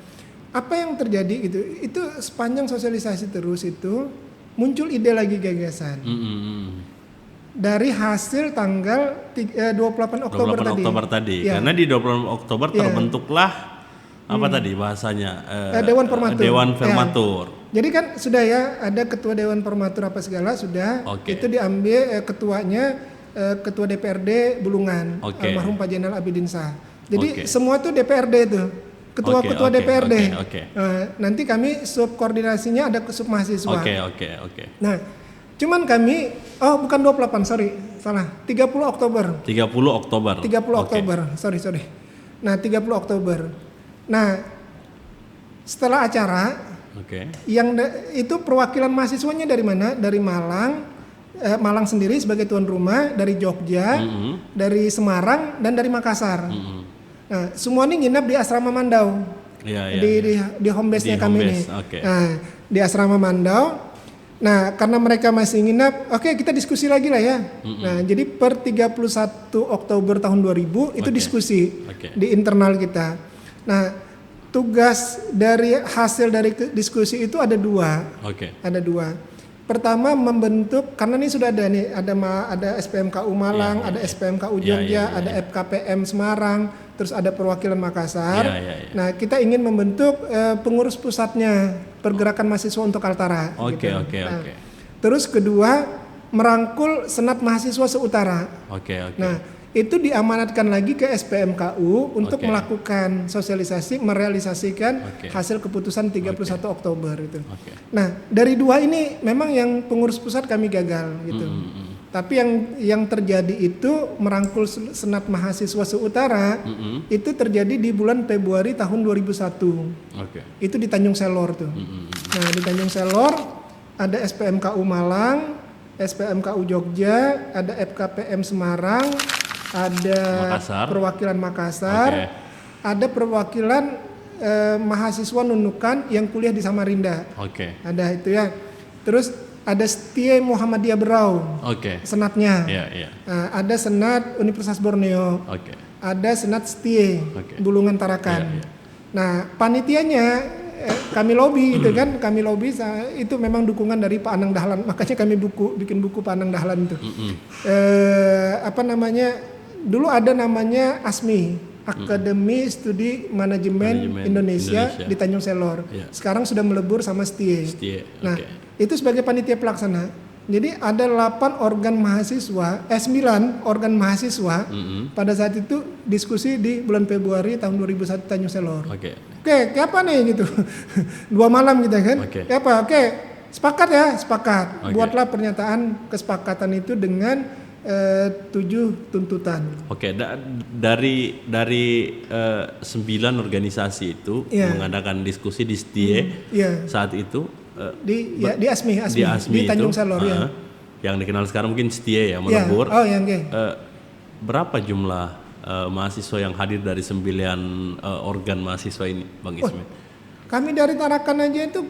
[SPEAKER 1] apa yang terjadi gitu, itu sepanjang sosialisasi terus itu muncul ide lagi gagasan. Dari hasil tanggal 28 Oktober tadi.
[SPEAKER 2] Karena di 28 Oktober terbentuklah apa tadi bahasanya
[SPEAKER 1] Dewan Formatur.
[SPEAKER 2] Dewan Formatur.
[SPEAKER 1] Jadi kan sudah ya ada ketua Dewan Formatur apa segala sudah. Itu diambil ketuanya ketua DPRD Bulungan, almarhum Pak Jenderal Abidin Shah. Jadi semua tuh DPRD itu. Ketua-ketua DPRD. Nanti kami sub koordinasinya ada sub mahasiswa. Nah, cuman kami, bukan 28, salah, 30 Oktober. 30 Oktober, sorry. Nah, 30 Oktober. Nah, setelah acara, yang itu perwakilan mahasiswanya dari mana? Dari Malang, Malang sendiri sebagai tuan rumah, dari Jogja, dari Semarang, dan dari Makassar. Nah, semua ini nginap di Asrama Mandau, di home base-nya kami ini. Nah, di Asrama Mandau. Nah, karena mereka masih nginap, kita diskusi lagi lah ya. Nah, jadi per 31 Oktober tahun 2000 itu diskusi di internal kita. Nah, tugas dari hasil dari diskusi itu ada dua. Ada dua. Pertama membentuk, karena ini sudah ada nih, ada SPMKU Malang, ada SPMKU Jogja, ada FKPM Semarang, terus ada perwakilan Makassar. Nah, kita ingin membentuk pengurus pusatnya pergerakan mahasiswa untuk Kaltara. Terus kedua merangkul senat mahasiswa seutara. Nah, itu diamanatkan lagi ke SPMKU untuk
[SPEAKER 2] Oke.
[SPEAKER 1] melakukan sosialisasi, merealisasikan
[SPEAKER 2] Oke.
[SPEAKER 1] hasil keputusan 31 Oktober itu.
[SPEAKER 2] Oke.
[SPEAKER 1] Nah, dari 2 ini memang yang pengurus pusat kami gagal gitu. Tapi yang terjadi itu merangkul Senat Mahasiswa se-Utara itu terjadi di bulan Februari tahun 2001.
[SPEAKER 2] Oke.
[SPEAKER 1] Itu di Tanjung Selor tuh. Nah, di Tanjung Selor ada SPMKU Malang, SPMKU Jogja, ada FKPM Semarang, ada
[SPEAKER 2] Makassar.
[SPEAKER 1] perwakilan Makassar,
[SPEAKER 2] Oke.
[SPEAKER 1] ada perwakilan mahasiswa Nunukan yang kuliah di Samarinda.
[SPEAKER 2] Oke.
[SPEAKER 1] Ada itu ya. Terus ada Setie Muhammadiyah Berau,
[SPEAKER 2] Oke.
[SPEAKER 1] senatnya.
[SPEAKER 2] Iya.
[SPEAKER 1] Ada senat Universitas Borneo.
[SPEAKER 2] Oke.
[SPEAKER 1] Ada senat Setie
[SPEAKER 2] Oke.
[SPEAKER 1] Bulungan Tarakan.
[SPEAKER 2] Iya.
[SPEAKER 1] Nah, panitianya kami lobby itu kan, kami lobby itu memang dukungan dari Pak Anang Dahlan. Makanya kami bikin buku Pak Anang Dahlan itu. Apa namanya? Dulu ada namanya ASMI, Akademi Studi Manajemen Indonesia di Tanjung Selor.
[SPEAKER 2] Iya.
[SPEAKER 1] Sekarang sudah melebur sama Setie. Nah,
[SPEAKER 2] Oke.
[SPEAKER 1] itu sebagai panitia pelaksana. Jadi ada 8 organ mahasiswa, 9 organ mahasiswa pada saat itu diskusi di bulan Februari tahun 2001 Tanjung Selor.
[SPEAKER 2] Oke.
[SPEAKER 1] Oke, kayak apa nih gitu. 2 malam gitu kan.
[SPEAKER 2] Oke.
[SPEAKER 1] Kayak apa? Oke, sepakat ya, sepakat.
[SPEAKER 2] Oke.
[SPEAKER 1] Buatlah pernyataan kesepakatan itu dengan 7 tuntutan.
[SPEAKER 2] Oke, dari 9 organisasi itu
[SPEAKER 1] Iya.
[SPEAKER 2] mengadakan diskusi di Setie
[SPEAKER 1] Iya.
[SPEAKER 2] saat itu
[SPEAKER 1] Di ASMI,
[SPEAKER 2] di ASMI
[SPEAKER 1] di Tanjung
[SPEAKER 2] itu,
[SPEAKER 1] Selor ya.
[SPEAKER 2] yang dikenal sekarang mungkin Setie ya,
[SPEAKER 1] Ya.
[SPEAKER 2] melebur.
[SPEAKER 1] Oh, yang oke.
[SPEAKER 2] Berapa jumlah mahasiswa yang hadir dari 9 organ mahasiswa ini, Bang Ismet?
[SPEAKER 1] Kami dari Tarakan aja itu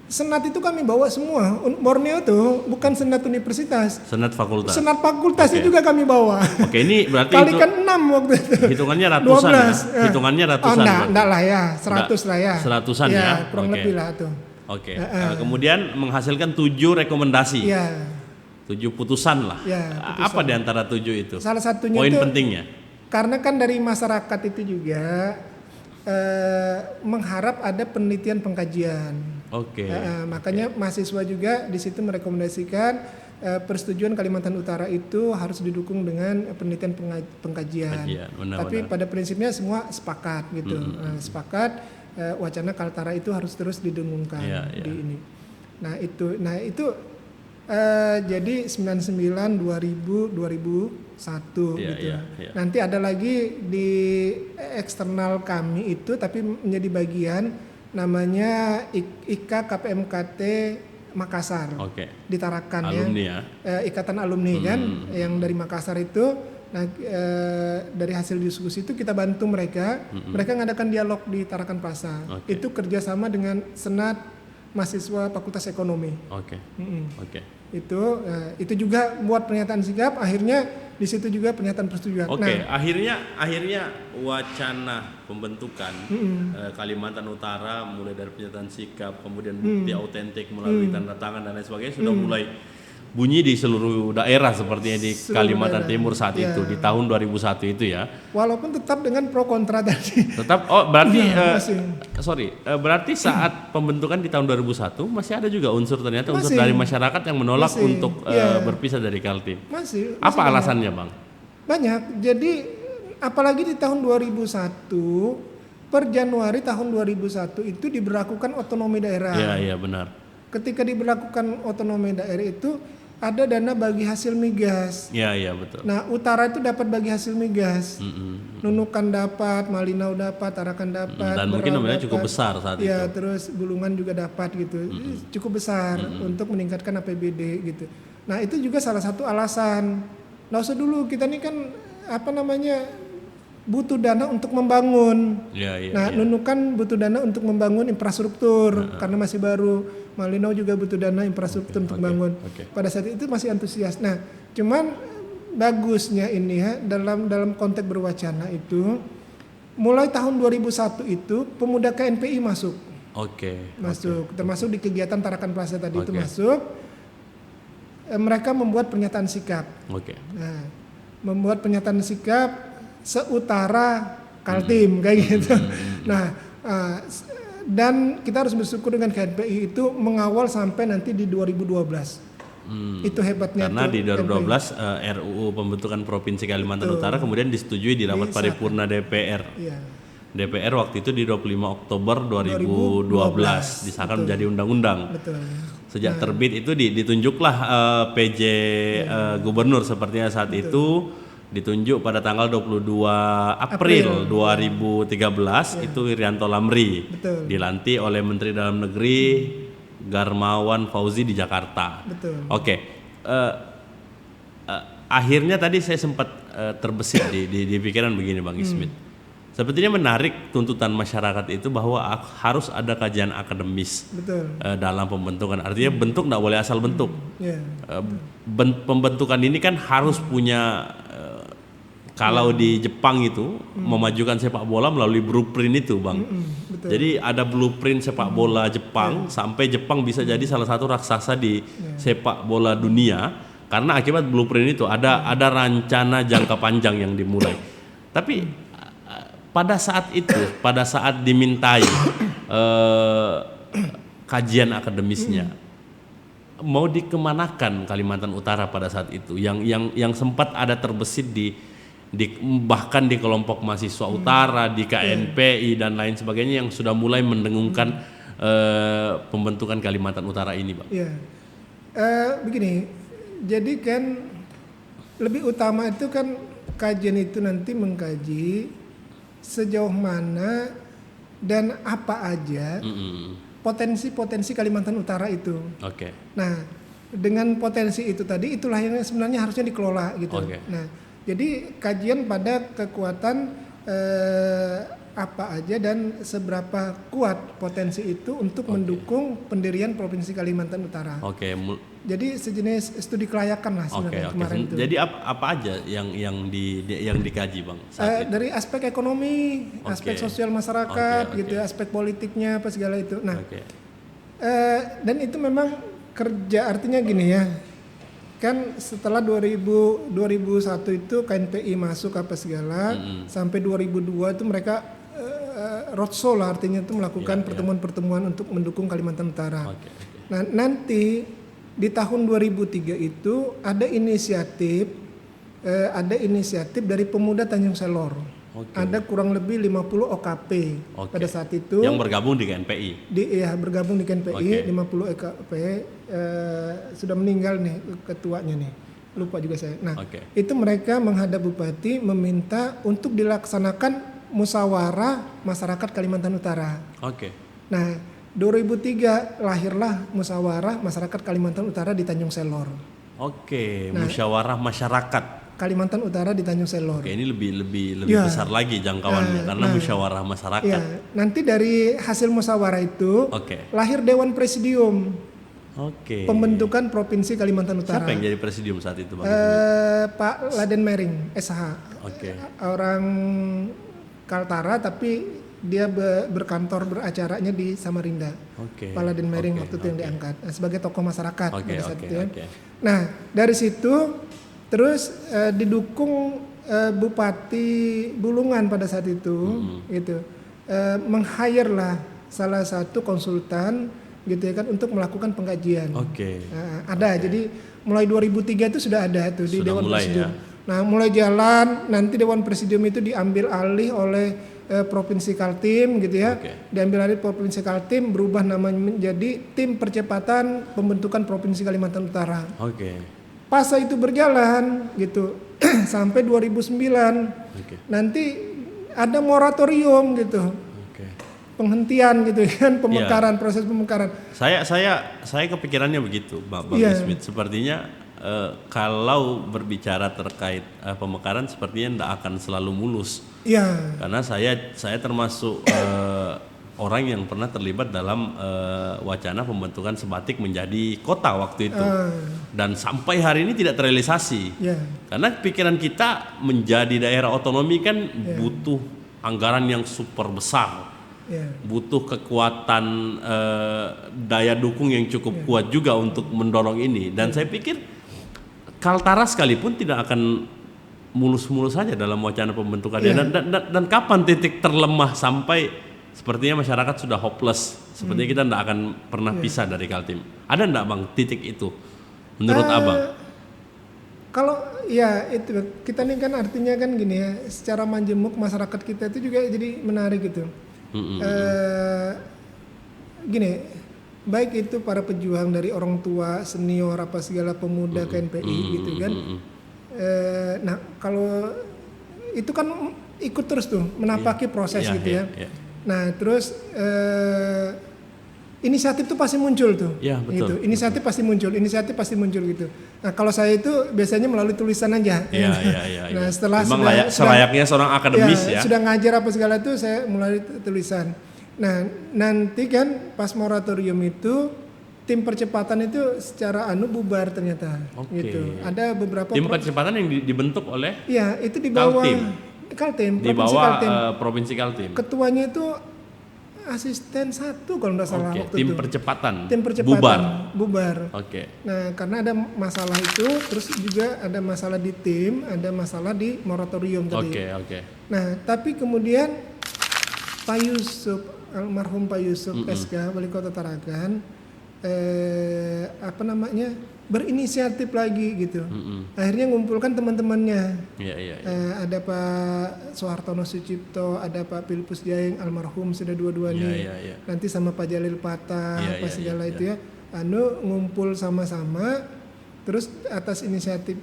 [SPEAKER 1] senat itu kami bawa semua. Borneo tuh bukan senat universitas.
[SPEAKER 2] Senat fakultas.
[SPEAKER 1] Senat fakultas
[SPEAKER 2] Oke.
[SPEAKER 1] juga kami bawa.
[SPEAKER 2] Oke, ini berarti
[SPEAKER 1] Kalikan 6 waktu itu.
[SPEAKER 2] hitungannya ratusan
[SPEAKER 1] 12,
[SPEAKER 2] ya? Hitungannya ratusan.
[SPEAKER 1] Oh,
[SPEAKER 2] berarti?
[SPEAKER 1] enggak lah ya, 100 lah ya.
[SPEAKER 2] Seratusan ya?
[SPEAKER 1] Kurang
[SPEAKER 2] Oke.
[SPEAKER 1] lebih lah tuh.
[SPEAKER 2] Oke. Kemudian menghasilkan 7 rekomendasi.
[SPEAKER 1] Iya.
[SPEAKER 2] 7 putusan lah.
[SPEAKER 1] Ya,
[SPEAKER 2] Apa di antara 7 itu?
[SPEAKER 1] Salah satunya
[SPEAKER 2] Poin
[SPEAKER 1] itu
[SPEAKER 2] pentingnya.
[SPEAKER 1] karena kan dari masyarakat itu juga mengharap ada penelitian pengkajian.
[SPEAKER 2] Oke.
[SPEAKER 1] Makanya mahasiswa juga di situ merekomendasikan persetujuan Kalimantan Utara itu harus didukung dengan penelitian pengkajian.
[SPEAKER 2] Benar-benar.
[SPEAKER 1] Tapi pada prinsipnya semua sepakat gitu. Sepakat wacana Kaltara itu harus terus didengungkan di ini. Nah itu jadi 99, 2000, 2001 gitu. Nanti ada lagi di eksternal kami itu tapi menjadi bagian namanya IKA KPMKT Makassar.
[SPEAKER 2] Oke.
[SPEAKER 1] Di Tarakan
[SPEAKER 2] Alumni
[SPEAKER 1] ya. Ikatan alumni kan yang dari Makassar itu. Nah, dari hasil diskusi itu kita bantu mereka. Mereka ngadakan dialog di Tarakan Plaza.
[SPEAKER 2] Oke.
[SPEAKER 1] Itu kerjasama dengan Senat Mahasiswa Fakultas Ekonomi.
[SPEAKER 2] Oke. Oke.
[SPEAKER 1] Itu juga buat pernyataan sikap. Akhirnya di situ juga pernyataan persetujuan.
[SPEAKER 2] Oke,
[SPEAKER 1] Nah,
[SPEAKER 2] akhirnya wacana pembentukan Kalimantan Utara mulai dari pernyataan sikap, kemudian bukti autentik melalui tanda tangan dan lain sebagainya sudah mulai bunyi di seluruh daerah sepertinya di
[SPEAKER 1] Seluruh
[SPEAKER 2] Kalimantan
[SPEAKER 1] daerah.
[SPEAKER 2] Timur saat
[SPEAKER 1] Ya.
[SPEAKER 2] itu di tahun 2001 itu ya.
[SPEAKER 1] walaupun tetap dengan pro kontra tadi.
[SPEAKER 2] Tetap berarti
[SPEAKER 1] Masih.
[SPEAKER 2] berarti saat pembentukan di tahun 2001 masih ada juga unsur ternyata unsur
[SPEAKER 1] Masih.
[SPEAKER 2] dari masyarakat yang menolak
[SPEAKER 1] Masih.
[SPEAKER 2] untuk
[SPEAKER 1] Ya.
[SPEAKER 2] berpisah dari Kaltim.
[SPEAKER 1] Masih
[SPEAKER 2] Apa
[SPEAKER 1] banyak.
[SPEAKER 2] alasannya, Bang?
[SPEAKER 1] Banyak. Jadi apalagi di tahun 2001 per Januari tahun 2001 itu diberlakukan otonomi daerah.
[SPEAKER 2] Iya benar.
[SPEAKER 1] Ketika diberlakukan otonomi daerah itu ada dana bagi hasil migas.
[SPEAKER 2] Iya betul.
[SPEAKER 1] Nah, utara itu dapat bagi hasil migas. Nunukan dapat, Malinau dapat, Tarakan dapat.
[SPEAKER 2] Dan mungkin
[SPEAKER 1] Berau
[SPEAKER 2] namanya cukup
[SPEAKER 1] dapat.
[SPEAKER 2] besar saat
[SPEAKER 1] Ya,
[SPEAKER 2] itu.
[SPEAKER 1] terus Bulungan juga dapat gitu. Cukup besar untuk meningkatkan APBD gitu. Nah, itu juga salah satu alasan. Nggak usah dulu, kita ini kan butuh dana untuk membangun.
[SPEAKER 2] Iya.
[SPEAKER 1] Nunukan butuh dana untuk membangun infrastruktur karena masih baru. Malinau juga butuh dana infrastruktur untuk membangun. Pada saat itu masih antusias. Nah, cuman bagusnya ini ya dalam konteks berwacana itu mulai tahun 2001 itu pemuda KNPI masuk. Masuk, termasuk di kegiatan Tarakan Plaza tadi itu masuk. Mereka membuat pernyataan sikap. Nah, membuat pernyataan sikap seutara Kaltim kayak gitu. Nah, dan kita harus bersyukur dengan KNPI itu mengawal sampai nanti di 2012. Itu hebatnya.
[SPEAKER 2] Karena
[SPEAKER 1] tuh
[SPEAKER 2] di 2012
[SPEAKER 1] MPI.
[SPEAKER 2] RUU pembentukan Provinsi Kalimantan Utara kemudian disetujui di rapat paripurna DPR.
[SPEAKER 1] Iya.
[SPEAKER 2] DPR waktu itu di 25 Oktober 2012 disahkan menjadi undang-undang.
[SPEAKER 1] Betul.
[SPEAKER 2] Sejak terbit itu ditunjuklah PJ Gubernur sepertinya saat itu ditunjuk pada tanggal 22 April 2013 itu Irianto Lamri.
[SPEAKER 1] Betul.
[SPEAKER 2] Dilantik oleh Menteri Dalam Negeri Garmawan Fauzi di Jakarta.
[SPEAKER 1] Betul.
[SPEAKER 2] Oke. Akhirnya tadi saya sempat terbesit di pikiran begini Bang Ismit. Sepertinya menarik tuntutan masyarakat itu bahwa harus ada kajian akademis.
[SPEAKER 1] Betul.
[SPEAKER 2] Dalam pembentukan. Artinya bentuk tidak boleh asal bentuk.
[SPEAKER 1] Iya.
[SPEAKER 2] Pembentukan ini kan harus punya kalau di Jepang itu memajukan sepak bola melalui blueprint itu, Bang.
[SPEAKER 1] Betul.
[SPEAKER 2] Jadi ada blueprint sepak bola Jepang sampai Jepang bisa jadi salah satu raksasa di sepak bola dunia karena akibat blueprint itu ada rencana jangka panjang yang dimulai. Tapi pada saat itu, pada saat dimintai kajian akademisnya, mau dikemanakan Kalimantan Utara pada saat itu? Yang sempat ada terbesit bahkan di kelompok mahasiswa utara, di KNPI dan lain sebagainya yang sudah mulai mendengungkan pembentukan Kalimantan Utara ini, Bang.
[SPEAKER 1] Iya. Begini, jadi kan lebih utama itu kan kajian itu nanti mengkaji sejauh mana dan apa aja potensi-potensi Kalimantan Utara itu.
[SPEAKER 2] Oke.
[SPEAKER 1] Nah, dengan potensi itu tadi itulah yang sebenarnya harusnya dikelola gitu.
[SPEAKER 2] Oke.
[SPEAKER 1] Nah, jadi kajian pada kekuatan apa aja dan seberapa kuat potensi itu untuk mendukung pendirian Provinsi Kalimantan Utara.
[SPEAKER 2] Oke.
[SPEAKER 1] Jadi sejenis studi kelayakan lah sebenarnya kemarin itu.
[SPEAKER 2] Jadi apa aja yang dikaji, Bang? Saat itu?
[SPEAKER 1] Dari aspek ekonomi, aspek sosial masyarakat, gitu, aspek politiknya apa segala itu. Nah, dan itu memang kerja artinya gini ya, kan setelah 2001 itu KNPI masuk apa segala, sampai 2002 itu mereka roadshow lah artinya itu melakukan pertemuan-pertemuan untuk mendukung Kalimantan Utara. Nah nanti di tahun 2003 itu ada inisiatif dari pemuda Tanjung Selor. Ada kurang lebih 50 OKP pada saat itu.
[SPEAKER 2] Yang bergabung di KNPI.
[SPEAKER 1] Bergabung di KNPI 50 OKP sudah meninggal nih ketuanya nih. Lupa juga saya. Nah, itu mereka menghadap bupati meminta untuk dilaksanakan musyawarah masyarakat Kalimantan Utara. Nah, 2003 lahirlah musyawarah masyarakat Kalimantan Utara di Tanjung Selor.
[SPEAKER 2] Musyawarah masyarakat
[SPEAKER 1] Kalimantan Utara di Tanjung Selor.
[SPEAKER 2] Ini lebih besar lagi jangkauannya karena musyawarah masyarakat.
[SPEAKER 1] Ya, nanti dari hasil musyawarah itu lahir Dewan Presidium. Pembentukan Provinsi Kalimantan Utara.
[SPEAKER 2] Siapa yang jadi presidium saat itu, Bang?
[SPEAKER 1] Pak Laden Mering, SH. Orang Kaltara tapi dia berkantor beracaranya di Samarinda. Pak Laden Mering waktu itu yang diangkat sebagai tokoh masyarakat pada saat itu. Nah, dari situ terus didukung Bupati Bulungan pada saat itu, gitu, meng-hire lah salah satu konsultan, gitu ya kan, untuk melakukan pengkajian. Jadi mulai 2003 itu sudah ada tuh di Dewan Presidium. Nah, mulai jalan, nanti Dewan Presidium itu diambil alih oleh Provinsi Kaltim, gitu ya. Diambil alih Provinsi Kaltim, berubah namanya menjadi Tim Percepatan Pembentukan Provinsi Kalimantan Utara. Pas itu berjalan gitu sampai 2009. Nanti ada moratorium gitu. Penghentian gitu kan, pemekaran, proses pemekaran.
[SPEAKER 2] Saya kepikirannya begitu, Bang Ismit. Sepertinya kalau berbicara terkait pemekaran sepertinya tidak akan selalu mulus. Karena saya termasuk orang yang pernah terlibat dalam wacana pembentukan Sebatik menjadi kota waktu itu, dan sampai hari ini tidak terrealisasi. Karena pikiran kita menjadi daerah otonomi kan butuh anggaran yang super besar, butuh kekuatan daya dukung yang cukup kuat juga untuk mendorong ini. Dan saya pikir Kaltara sekalipun tidak akan mulus-mulus saja dalam wacana pembentukannya. Dan kapan titik terlemah sampai sepertinya masyarakat sudah hopeless, sepertinya kita tidak akan pernah pisah dari Kaltim. Ada enggak, Bang, titik itu? menurut Abang?
[SPEAKER 1] Kalau ya itu kita nih kan artinya kan gini ya, secara majemuk masyarakat kita itu juga jadi menarik gitu. Gini, baik itu para pejuang dari orang tua, senior apa segala pemuda KNPI gitu kan. Nah kalau itu kan ikut terus tuh menapaki proses gitu ya. Nah terus inisiatif tuh pasti muncul tuh,
[SPEAKER 2] Ya, betul,
[SPEAKER 1] gitu. Inisiatif pasti muncul gitu. Nah kalau saya itu biasanya melalui tulisan aja.
[SPEAKER 2] Iya.
[SPEAKER 1] Nah setelah
[SPEAKER 2] memang selayaknya seorang akademis ya.
[SPEAKER 1] sudah ngajar apa segala itu saya mulai tulisan. Nah nanti kan pas moratorium itu tim percepatan itu secara bubar ternyata. Gitu. Ada beberapa
[SPEAKER 2] Tim percepatan yang dibentuk oleh
[SPEAKER 1] Iya itu di bawah Kaltim,
[SPEAKER 2] di bawah Provinsi Kaltim.
[SPEAKER 1] Ketuanya itu asisten 1 kalau nggak salah waktu
[SPEAKER 2] tim
[SPEAKER 1] itu.
[SPEAKER 2] percepatan.
[SPEAKER 1] Tim percepatan bubar.
[SPEAKER 2] Oke.
[SPEAKER 1] Nah karena ada masalah itu, terus juga ada masalah di tim, ada masalah di moratorium tadi.
[SPEAKER 2] Oke.
[SPEAKER 1] Nah tapi kemudian Pak Yusuf, almarhum Pak Yusuf SK Wali Kota Taragan, berinisiatif lagi gitu. Akhirnya ngumpulkan teman-temannya.
[SPEAKER 2] Iya.
[SPEAKER 1] Ada Pak Soehartono Sucipto, ada Pak Filipus Jaeng almarhum sudah dua-duanya.
[SPEAKER 2] Iya.
[SPEAKER 1] Nanti sama Pak Jalil Patah, segala itu ya. Ngumpul sama-sama. Terus atas inisiatif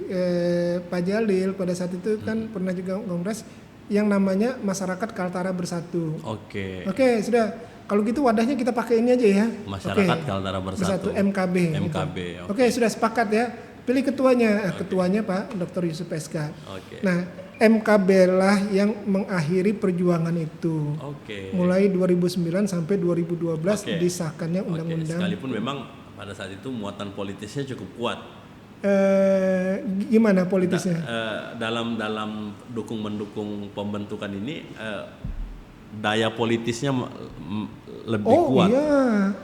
[SPEAKER 1] Pak Jalil pada saat itu kan pernah juga kongres yang namanya Masyarakat Kaltara Bersatu.
[SPEAKER 2] Oke,
[SPEAKER 1] sudah. Kalau gitu wadahnya kita pakai ini aja ya.
[SPEAKER 2] Masyarakat Kaltara Bersatu.
[SPEAKER 1] MKB.
[SPEAKER 2] Gitu.
[SPEAKER 1] Oke, sudah sepakat ya. Pilih ketuanya. Ketuanya Pak Dr. Yusuf SK. Nah, MKB lah yang mengakhiri perjuangan itu. Mulai 2009 sampai 2012 disahkannya undang-undang.
[SPEAKER 2] Sekalipun memang pada saat itu muatan politisnya cukup kuat.
[SPEAKER 1] Gimana politisnya?
[SPEAKER 2] Dalam mendukung pembentukan ini daya politisnya lebih kuat.
[SPEAKER 1] Iya.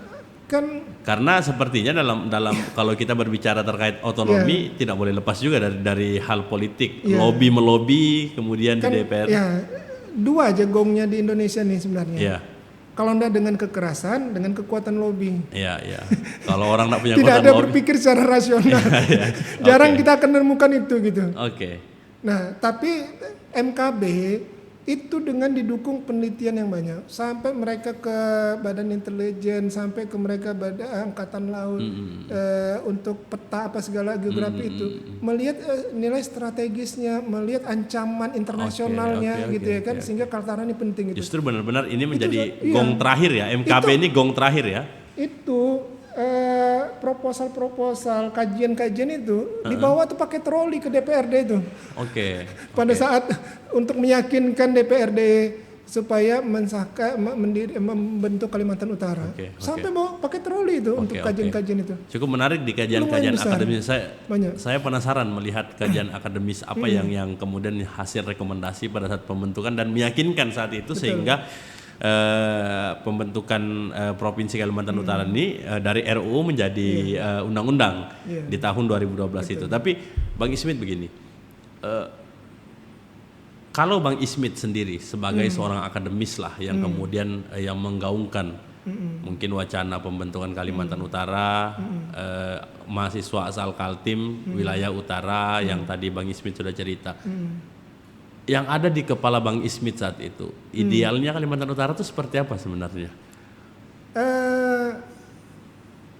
[SPEAKER 1] Kan
[SPEAKER 2] karena sepertinya dalam kalau kita berbicara terkait otonomi tidak boleh lepas juga dari hal politik. Lobby melobi kemudian kan, di DPR.
[SPEAKER 1] Ya, dua aja gongnya di Indonesia nih sebenarnya.
[SPEAKER 2] Iya.
[SPEAKER 1] Kalau enggak dengan kekerasan, dengan kekuatan lobby.
[SPEAKER 2] Iya. Kalau orang enggak punya
[SPEAKER 1] tidak
[SPEAKER 2] kekuatan
[SPEAKER 1] ada
[SPEAKER 2] lobby.
[SPEAKER 1] berpikir secara rasional. Jarang kita akan menemukan itu gitu. Nah, tapi MKB itu dengan didukung penelitian yang banyak, sampai mereka ke Badan Intelijen, sampai ke mereka Angkatan Laut untuk peta apa segala geografi itu, melihat nilai strategisnya, melihat ancaman internasionalnya gitu ya kan, sehingga Kaltara ini penting gitu.
[SPEAKER 2] Justru benar-benar ini menjadi gong terakhir ya, MKB ini gong terakhir ya.
[SPEAKER 1] Itu proposal kajian itu dibawa tuh pakai troli ke DPRD itu. Pada saat untuk meyakinkan DPRD supaya membentuk Kalimantan Utara. Sampai bawa pakai troli itu untuk kajian-kajian itu.
[SPEAKER 2] Cukup menarik di kajian-kajian akademis. Saya penasaran melihat kajian akademis apa yang kemudian hasil rekomendasi pada saat pembentukan dan meyakinkan saat itu. Sehingga pembentukan Provinsi Kalimantan Utara ini dari RUU menjadi undang-undang di tahun 2012 itu. Tapi Bang Ismit begini, kalau Bang Ismit sendiri sebagai seorang akademis lah yang kemudian yang menggaungkan mungkin wacana pembentukan Kalimantan Utara, mahasiswa asal Kaltim wilayah utara yang tadi Bang Ismit sudah cerita. Yang ada di kepala Bang Ismit saat itu, idealnya Kalimantan Utara itu seperti apa sebenarnya?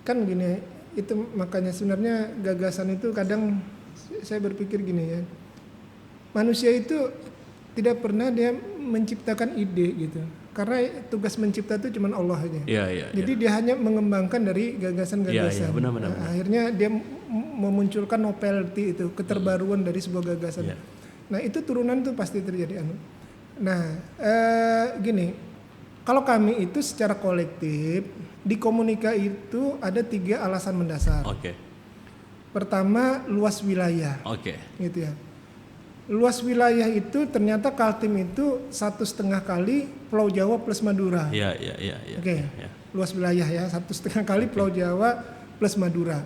[SPEAKER 1] Kan gini, itu makanya sebenarnya gagasan itu kadang saya berpikir gini ya, manusia itu tidak pernah dia menciptakan ide gitu, karena tugas mencipta itu cuma Allah aja. Jadi dia hanya mengembangkan dari gagasan-gagasan.
[SPEAKER 2] Benar.
[SPEAKER 1] Akhirnya dia memunculkan novelty itu, keterbaruan dari sebuah gagasan. Nah itu turunan tuh pasti terjadi. Nah gini, kalau kami itu secara kolektif di Komunika itu ada 3 alasan mendasar. Pertama, luas wilayah. Gitu ya. Luas wilayah itu ternyata Kaltim itu 1,5 kali Pulau Jawa plus Madura. Luas wilayah ya 1,5 kali Pulau Jawa plus Madura.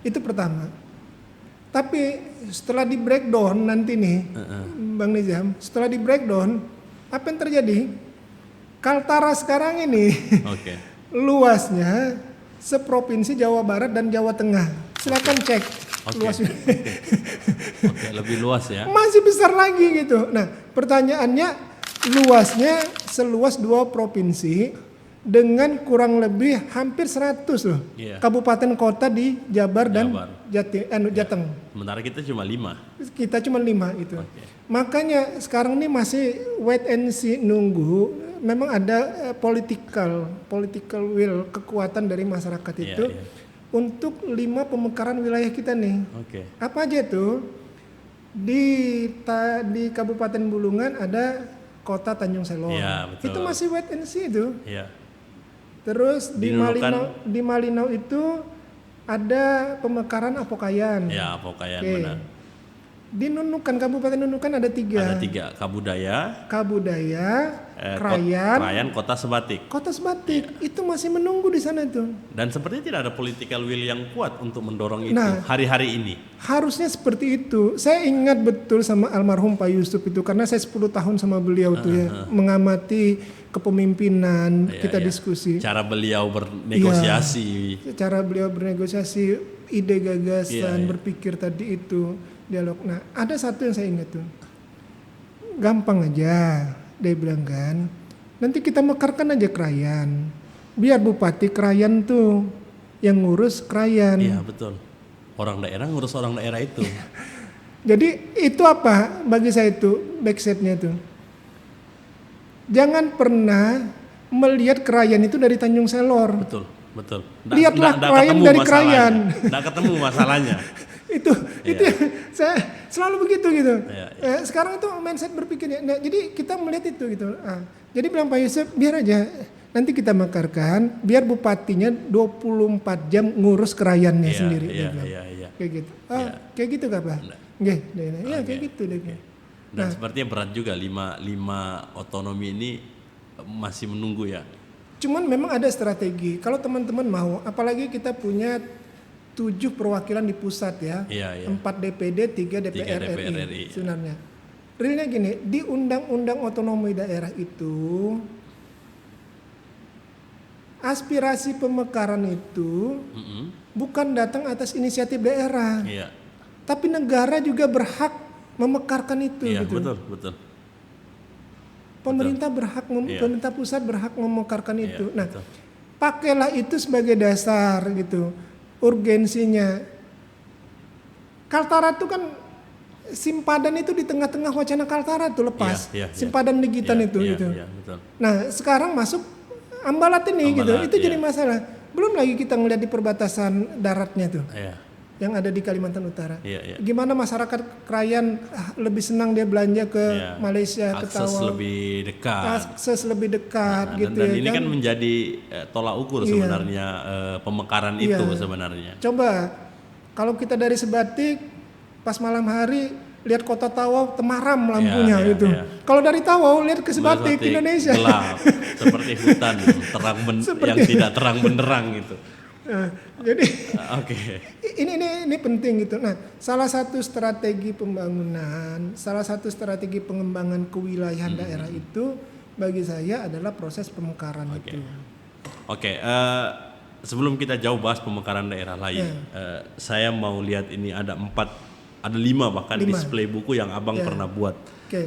[SPEAKER 1] Itu pertama. Tapi setelah di breakdown nanti nih, Bang Nizam, setelah di breakdown, apa yang terjadi? Kaltara sekarang ini luasnya seprovinsi Jawa Barat dan Jawa Tengah. Silakan cek
[SPEAKER 2] Oke.
[SPEAKER 1] luas.
[SPEAKER 2] Oke, lebih luas ya.
[SPEAKER 1] Masih besar lagi gitu. Nah, pertanyaannya luasnya seluas 2 provinsi dengan kurang lebih hampir 100 loh.
[SPEAKER 2] Iya.
[SPEAKER 1] Kabupaten kota di Jabar dan
[SPEAKER 2] Jabar.
[SPEAKER 1] Jateng.
[SPEAKER 2] Sementara kita cuma 5.
[SPEAKER 1] Kita cuma 5 itu.
[SPEAKER 2] Oke.
[SPEAKER 1] Makanya sekarang ini masih wait and see, nunggu. Memang ada political will, kekuatan dari masyarakat
[SPEAKER 2] Iya,
[SPEAKER 1] itu
[SPEAKER 2] iya.
[SPEAKER 1] untuk 5 pemekaran wilayah kita nih.
[SPEAKER 2] Oke.
[SPEAKER 1] Apa aja tuh? Di Kabupaten Bulungan ada Kota Tanjung Selor.
[SPEAKER 2] Iya, betul.
[SPEAKER 1] Itu masih wait and see itu.
[SPEAKER 2] Iya.
[SPEAKER 1] Terus di
[SPEAKER 2] Dinunukan.
[SPEAKER 1] Malinau itu ada pemekaran Apokayan.
[SPEAKER 2] Ya, pokoknya
[SPEAKER 1] Oke.
[SPEAKER 2] benar.
[SPEAKER 1] Di Nunukan, Kabupaten Nunukan ada 3.
[SPEAKER 2] Ada 3, Kabudaya,
[SPEAKER 1] Kabudaya, Krayan,
[SPEAKER 2] Kota Sebatik.
[SPEAKER 1] Kota Sebatik. Itu masih menunggu di sana tuh.
[SPEAKER 2] Dan sepertinya tidak ada political will yang kuat untuk mendorong itu
[SPEAKER 1] Nah.
[SPEAKER 2] hari-hari ini.
[SPEAKER 1] Harusnya seperti itu. Saya ingat betul sama almarhum Pak Yusuf itu karena saya 10 tahun sama beliau tuh ya, mengamati kepemimpinan,
[SPEAKER 2] Iya,
[SPEAKER 1] kita
[SPEAKER 2] iya.
[SPEAKER 1] diskusi.
[SPEAKER 2] Cara beliau bernegosiasi.
[SPEAKER 1] Cara beliau bernegosiasi, ide gagasan,
[SPEAKER 2] Iya, iya.
[SPEAKER 1] berpikir tadi itu, dialog. Nah, ada satu yang saya ingat tuh. Gampang aja, dia bilang kan. Nanti kita mekarkan aja Krayan. Biar Bupati Krayan tuh yang ngurus Krayan.
[SPEAKER 2] Iya, betul. Orang daerah ngurus orang daerah itu.
[SPEAKER 1] Jadi itu apa bagi saya itu backsetnya tuh. Jangan pernah melihat Krayan itu dari Tanjung Selor.
[SPEAKER 2] Betul, betul.
[SPEAKER 1] Lihatlah Krayan dari Krayan.
[SPEAKER 2] Nggak ketemu masalahnya.
[SPEAKER 1] itu saya selalu begitu gitu.
[SPEAKER 2] Iya,
[SPEAKER 1] Sekarang itu mindset berpikirnya. Nah, jadi kita melihat itu gitu. Jadi bilang Pak Yusuf, biar aja nanti kita mekarkan, biar bupatinya 24 jam ngurus Krayannya
[SPEAKER 2] Iya,
[SPEAKER 1] sendiri.
[SPEAKER 2] iya,
[SPEAKER 1] dia bilang.
[SPEAKER 2] iya, iya.
[SPEAKER 1] Kayak gitu.
[SPEAKER 2] Iya.
[SPEAKER 1] Kayak gitu gak Pak? Nggih, iya kayak gitu deh.
[SPEAKER 2] Dan sepertinya berat juga 5 otonomi ini masih menunggu ya.
[SPEAKER 1] Cuman memang ada strategi. Kalau teman-teman mau, apalagi kita punya 7 perwakilan di pusat ya,
[SPEAKER 2] Iya, iya.
[SPEAKER 1] 4 DPD, 3 DPR,
[SPEAKER 2] DPR
[SPEAKER 1] RI,
[SPEAKER 2] RI,
[SPEAKER 1] sebenarnya. Realnya gini, di Undang-Undang Otonomi Daerah itu, aspirasi pemekaran itu bukan datang atas inisiatif daerah,
[SPEAKER 2] Iya,
[SPEAKER 1] tapi negara juga berhak memekarkan itu.
[SPEAKER 2] iya,
[SPEAKER 1] gitu.
[SPEAKER 2] betul, betul.
[SPEAKER 1] Pemerintah berhak,
[SPEAKER 2] Iya.
[SPEAKER 1] pemerintah pusat berhak memekarkan
[SPEAKER 2] Iya,
[SPEAKER 1] itu. Nah,
[SPEAKER 2] betul.
[SPEAKER 1] pakailah itu sebagai dasar gitu, urgensinya. Kaltara itu kan simpadan itu di tengah-tengah wacana Kaltara itu lepas,
[SPEAKER 2] Iya, iya,
[SPEAKER 1] simpadan Legitan
[SPEAKER 2] Iya,
[SPEAKER 1] itu
[SPEAKER 2] iya,
[SPEAKER 1] gitu.
[SPEAKER 2] iya, betul.
[SPEAKER 1] Nah, sekarang masuk Ambalat ini gitu,
[SPEAKER 2] Ambalat,
[SPEAKER 1] itu
[SPEAKER 2] iya.
[SPEAKER 1] jadi masalah. Belum lagi kita ngeliat di perbatasan daratnya tuh,
[SPEAKER 2] Iya,
[SPEAKER 1] yang ada di Kalimantan Utara.
[SPEAKER 2] iya, iya.
[SPEAKER 1] Gimana masyarakat Krayan lebih senang dia belanja ke
[SPEAKER 2] Iya.
[SPEAKER 1] Malaysia, ke
[SPEAKER 2] Akses
[SPEAKER 1] Tawau.
[SPEAKER 2] lebih dekat.
[SPEAKER 1] Akses lebih dekat
[SPEAKER 2] Nah,
[SPEAKER 1] gitu
[SPEAKER 2] dan
[SPEAKER 1] ya
[SPEAKER 2] ini kan menjadi tolak ukur
[SPEAKER 1] Iya.
[SPEAKER 2] sebenarnya pemekaran itu
[SPEAKER 1] Iya.
[SPEAKER 2] sebenarnya.
[SPEAKER 1] Coba kalau kita dari Sebatik pas malam hari lihat kota Tawau temaram lampunya
[SPEAKER 2] iya,
[SPEAKER 1] gitu.
[SPEAKER 2] iya.
[SPEAKER 1] Kalau dari Tawau lihat ke Sebatik Indonesia.
[SPEAKER 2] gelap seperti hutan terang yang tidak terang benderang gitu.
[SPEAKER 1] Nah, jadi
[SPEAKER 2] Oke.
[SPEAKER 1] ini penting gitu. Nah, salah satu strategi pembangunan, salah satu strategi pengembangan kewilayahan daerah itu bagi saya adalah proses pemekaran itu.
[SPEAKER 2] Oke, sebelum kita jauh bahas pemekaran daerah lain, saya mau lihat ini ada 5 bahkan
[SPEAKER 1] 5.
[SPEAKER 2] display buku yang abang
[SPEAKER 1] Ya.
[SPEAKER 2] pernah buat.
[SPEAKER 1] Oke.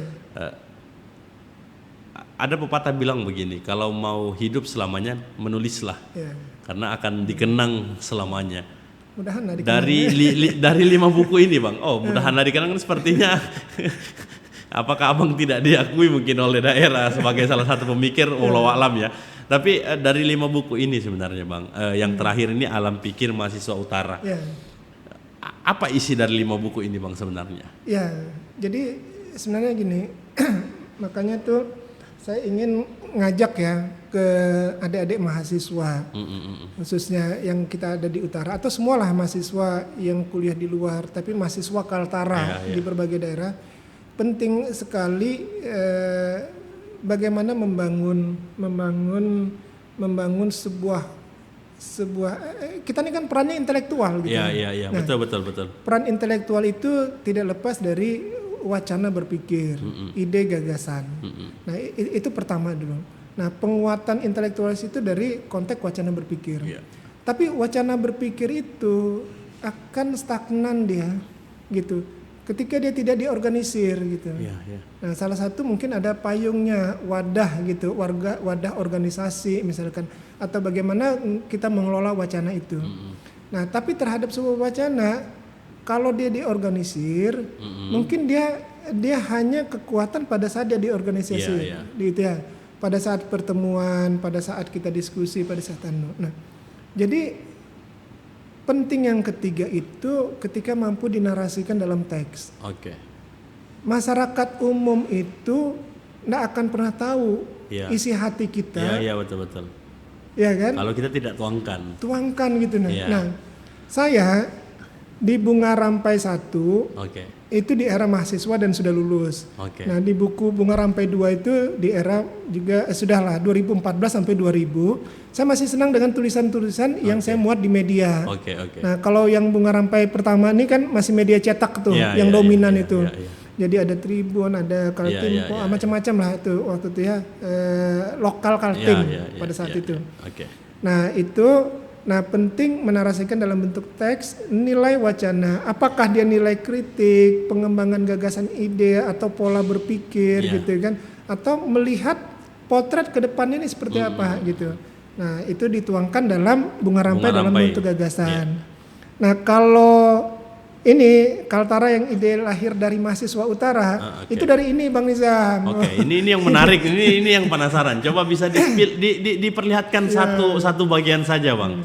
[SPEAKER 2] Ada pepatah bilang begini, kalau mau hidup selamanya menulislah,
[SPEAKER 1] Ya.
[SPEAKER 2] karena akan dikenang selamanya.
[SPEAKER 1] Mudahan lah dikenal.
[SPEAKER 2] Dari 5 buku ini bang, mudahan dikenang kan sepertinya. Apakah abang tidak diakui mungkin oleh daerah sebagai salah satu pemikir, wallahu alam ya. Tapi dari 5 buku ini sebenarnya bang, yang terakhir ini Alam Pikir Mahasiswa Utara.
[SPEAKER 1] Ya.
[SPEAKER 2] Apa isi dari 5 buku ini bang sebenarnya?
[SPEAKER 1] Ya, jadi sebenarnya gini, makanya tuh saya ingin ngajak ya ke adik-adik mahasiswa, khususnya yang kita ada di utara atau semualah mahasiswa yang kuliah di luar, tapi mahasiswa Kaltara di berbagai daerah, penting sekali bagaimana membangun sebuah kita ini kan perannya intelektual gitu.
[SPEAKER 2] Iya,
[SPEAKER 1] Nah,
[SPEAKER 2] betul.
[SPEAKER 1] peran intelektual itu tidak lepas dari wacana berpikir, ide gagasan. Nah, itu pertama dulu. Nah, penguatan intelektualis itu dari konteks wacana berpikir.
[SPEAKER 2] Iya.
[SPEAKER 1] Tapi wacana berpikir itu akan stagnan dia gitu. Ketika dia tidak diorganisir gitu.
[SPEAKER 2] Iya, iya.
[SPEAKER 1] Nah, salah satu mungkin ada payungnya, wadah gitu, wadah organisasi misalkan, atau bagaimana kita mengelola wacana itu. Nah, tapi terhadap sebuah wacana, kalau dia diorganisir, mungkin dia hanya kekuatan pada saat dia diorganisasi, gitu ya. Pada saat pertemuan, pada saat kita diskusi, pada saat Nah, jadi penting yang ketiga itu ketika mampu dinarasikan dalam teks.
[SPEAKER 2] Oke.
[SPEAKER 1] Masyarakat umum itu tidak akan pernah tahu isi hati kita.
[SPEAKER 2] Iya, betul.
[SPEAKER 1] Ya kan?
[SPEAKER 2] Kalau kita tidak tuangkan
[SPEAKER 1] gitu. Nah, saya di Bunga Rampai 1 itu di era mahasiswa dan sudah lulus. Nah, di buku Bunga Rampai 2 itu di era juga sudahlah 2014 sampai 2000. Saya masih senang dengan tulisan-tulisan yang saya muat di media. Nah, kalau yang Bunga Rampai pertama ini kan masih media cetak tuh, yang dominan itu. Jadi ada Tribun, ada Kaltim, macam-macam lah itu waktu itu ya, lokal Kaltim pada saat itu. Nah, Nah, penting menarasikan dalam bentuk teks nilai wacana. Apakah dia nilai kritik, pengembangan gagasan ide atau pola berpikir gitu kan, atau melihat potret ke depannya ini seperti apa gitu. Nah, itu dituangkan dalam Bunga Rampai dalam bentuk gagasan. Nah, kalau ini Kaltara yang ide lahir dari mahasiswa Utara, itu dari ini Bang Nizam.
[SPEAKER 2] Ini yang menarik, ini yang penasaran. Coba bisa diperlihatkan satu bagian saja, Bang.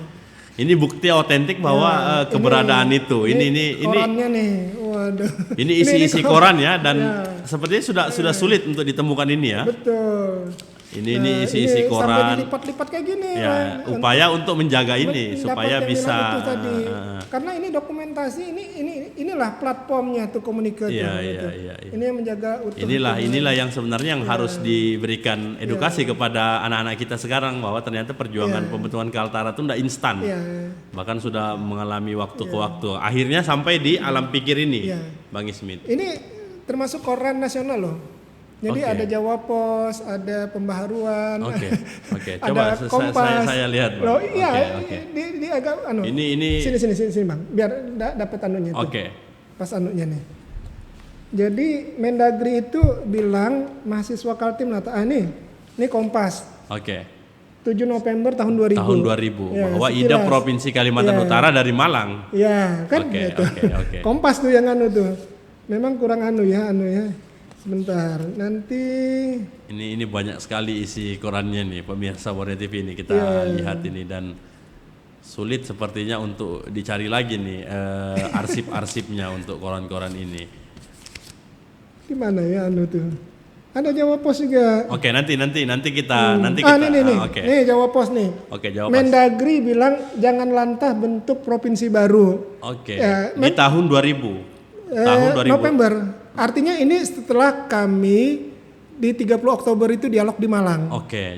[SPEAKER 2] Ini bukti otentik bahwa keberadaan itu. Ini
[SPEAKER 1] korannya nih. Waduh.
[SPEAKER 2] Ini isi koran ya, dan sepertinya sudah sulit untuk ditemukan ini ya.
[SPEAKER 1] Betul.
[SPEAKER 2] Ini isi koran.
[SPEAKER 1] Sampai dilipat-lipat kayak gini.
[SPEAKER 2] Ya, upaya untuk menjaga ini supaya bisa.
[SPEAKER 1] Karena ini dokumentasi, inilah platformnya tuh komunikator.
[SPEAKER 2] Iya.
[SPEAKER 1] Ini yang menjaga utuh.
[SPEAKER 2] Inilah yang sebenarnya yang harus diberikan edukasi kepada anak-anak kita sekarang, bahwa ternyata perjuangan pembentukan Kaltara itu tidak instan. Bahkan sudah mengalami waktu ke waktu. Akhirnya sampai di Alam Pikir ini, Bang Ismit.
[SPEAKER 1] Ini termasuk koran nasional loh. Jadi ada Jawa Pos, ada Pembaharuan,
[SPEAKER 2] Coba
[SPEAKER 1] ada Kompas.
[SPEAKER 2] Saya lihat, Bang.
[SPEAKER 1] Loh, iya, di agak
[SPEAKER 2] Ini
[SPEAKER 1] sini Bang, biar dapat anunya tuh. Pas anunya nih. Jadi Mendagri itu bilang mahasiswa Kaltim ini Kompas. 7 November tahun 2000.
[SPEAKER 2] Tahun 2000. Bahwa ide Provinsi Kalimantan Utara dari Malang.
[SPEAKER 1] Iya, kan gitu. Kompas tuh yang tuh. Memang kurang ya. Sebentar, nanti
[SPEAKER 2] ini banyak sekali isi korannya nih, pemirsa Warna TV ini kita lihat ini, dan sulit sepertinya untuk dicari lagi nih arsip-arsipnya untuk koran-koran ini.
[SPEAKER 1] Gimana ya tuh? Ada Jawa Pos juga.
[SPEAKER 2] Nanti kita
[SPEAKER 1] Nih Jawa Pos nih.
[SPEAKER 2] Jawa Pos.
[SPEAKER 1] Mendagri bilang jangan lantah bentuk provinsi baru.
[SPEAKER 2] Di tahun 2000. Tahun 2000.
[SPEAKER 1] November. Artinya ini setelah kami di 30 Oktober itu dialog di Malang.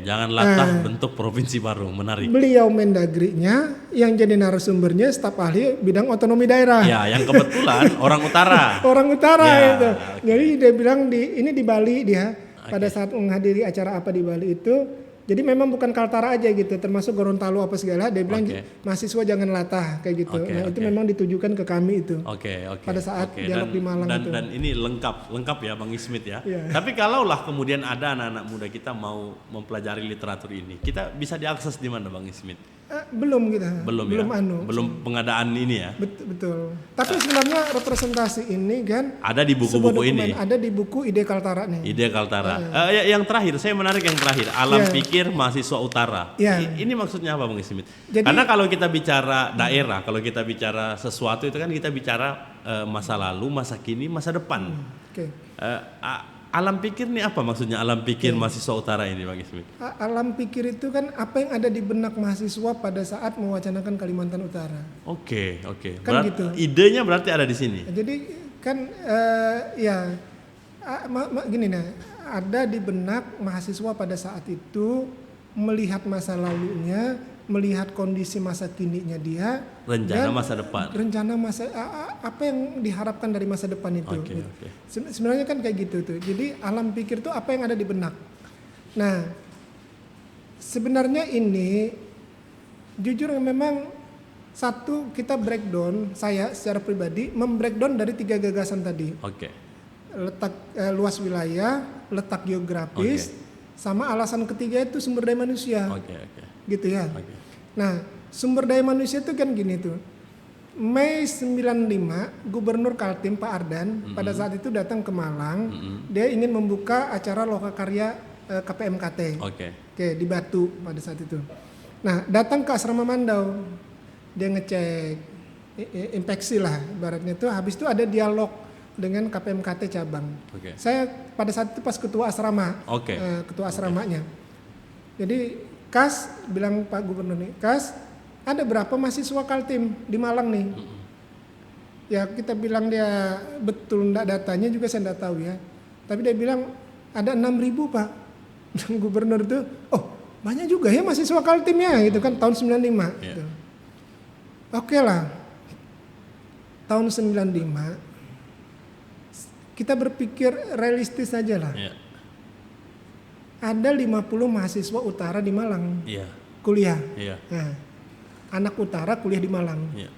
[SPEAKER 2] Jangan latah bentuk provinsi baru, menarik.
[SPEAKER 1] Beliau Mendagrinya yang jadi narasumbernya staf ahli bidang otonomi daerah.
[SPEAKER 2] Ya, yang kebetulan orang utara.
[SPEAKER 1] Orang utara itu. Jadi dia bilang ini di Bali dia pada saat menghadiri acara apa di Bali itu. Jadi memang bukan Kaltara aja gitu, termasuk Gorontalo apa segala. Dia bilang mahasiswa jangan latah kayak gitu. Itu memang ditujukan ke kami itu. Pada saat dialog di Malang itu.
[SPEAKER 2] Dan ini lengkap ya Bang Ismit ya. Tapi kalaulah kemudian ada anak-anak muda kita mau mempelajari literatur ini, kita bisa diakses di mana Bang Ismit?
[SPEAKER 1] Belum kita.
[SPEAKER 2] Belum pengadaan ini ya.
[SPEAKER 1] Betul. Tapi sebenarnya representasi ini kan
[SPEAKER 2] ada di buku-buku ini.
[SPEAKER 1] Ada di buku Ide Kaltara nih.
[SPEAKER 2] Ide Kaltara. Yang terakhir, saya menarik yang terakhir. Alam Pikir Mahasiswa Utara. Ini maksudnya apa Bang Ismit? Karena kalau kita bicara daerah, kalau kita bicara sesuatu itu kan kita bicara masa lalu, masa kini, masa depan. Alam pikir ini apa maksudnya alam pikir mahasiswa utara ini Bang Ismit?
[SPEAKER 1] Alam pikir itu kan apa yang ada di benak mahasiswa pada saat mewacanakan Kalimantan Utara.
[SPEAKER 2] Oke.
[SPEAKER 1] Kan gitu.
[SPEAKER 2] Idenya berarti ada di sini.
[SPEAKER 1] Jadi kan gini ada di benak mahasiswa pada saat itu melihat masa lalunya, melihat kondisi masa kininya dia,
[SPEAKER 2] rencana masa depan.
[SPEAKER 1] Rencana masa apa yang diharapkan dari masa depan itu. Sebenarnya kan kayak gitu tuh. Jadi alam pikir itu apa yang ada di benak. Nah, sebenarnya ini jujur memang Satu, kita breakdown, saya secara pribadi membreakdown dari 3 gagasan tadi.
[SPEAKER 2] Oke.
[SPEAKER 1] Letak luas wilayah, letak geografis, sama alasan ketiga itu sumber daya manusia.
[SPEAKER 2] Oke.
[SPEAKER 1] Gitu ya.
[SPEAKER 2] Oke.
[SPEAKER 1] Nah, sumber daya manusia itu kan gini tuh. Mei 95, Gubernur Kaltim Pak Ardan pada saat itu datang ke Malang. Dia ingin membuka acara lokakarya KPMKT.
[SPEAKER 2] Oke.
[SPEAKER 1] Di Batu pada saat itu. Nah, datang ke asrama Mandau. Dia ngecek inspeksi lah ibaratnya itu. Habis itu ada dialog dengan KPMKT cabang.
[SPEAKER 2] Oke.
[SPEAKER 1] Saya pada saat itu pas ketua asrama.
[SPEAKER 2] Oke.
[SPEAKER 1] Ketua asramanya. Jadi Kas bilang Pak Gubernur nih, Kas, ada berapa mahasiswa Kaltim di Malang nih? Ya kita bilang dia betul enggak, datanya juga saya enggak tahu ya. Tapi dia bilang ada 6.000 Pak. Gubernur itu, oh banyak juga ya mahasiswa Kaltim ya gitu kan, tahun 95 gitu. Oke lah, tahun 95 kita berpikir realistis aja lah.
[SPEAKER 2] Iya.
[SPEAKER 1] Ada 50 mahasiswa utara di Malang
[SPEAKER 2] Iya.
[SPEAKER 1] kuliah.
[SPEAKER 2] Iya.
[SPEAKER 1] Nah, anak utara kuliah di Malang.
[SPEAKER 2] Iya.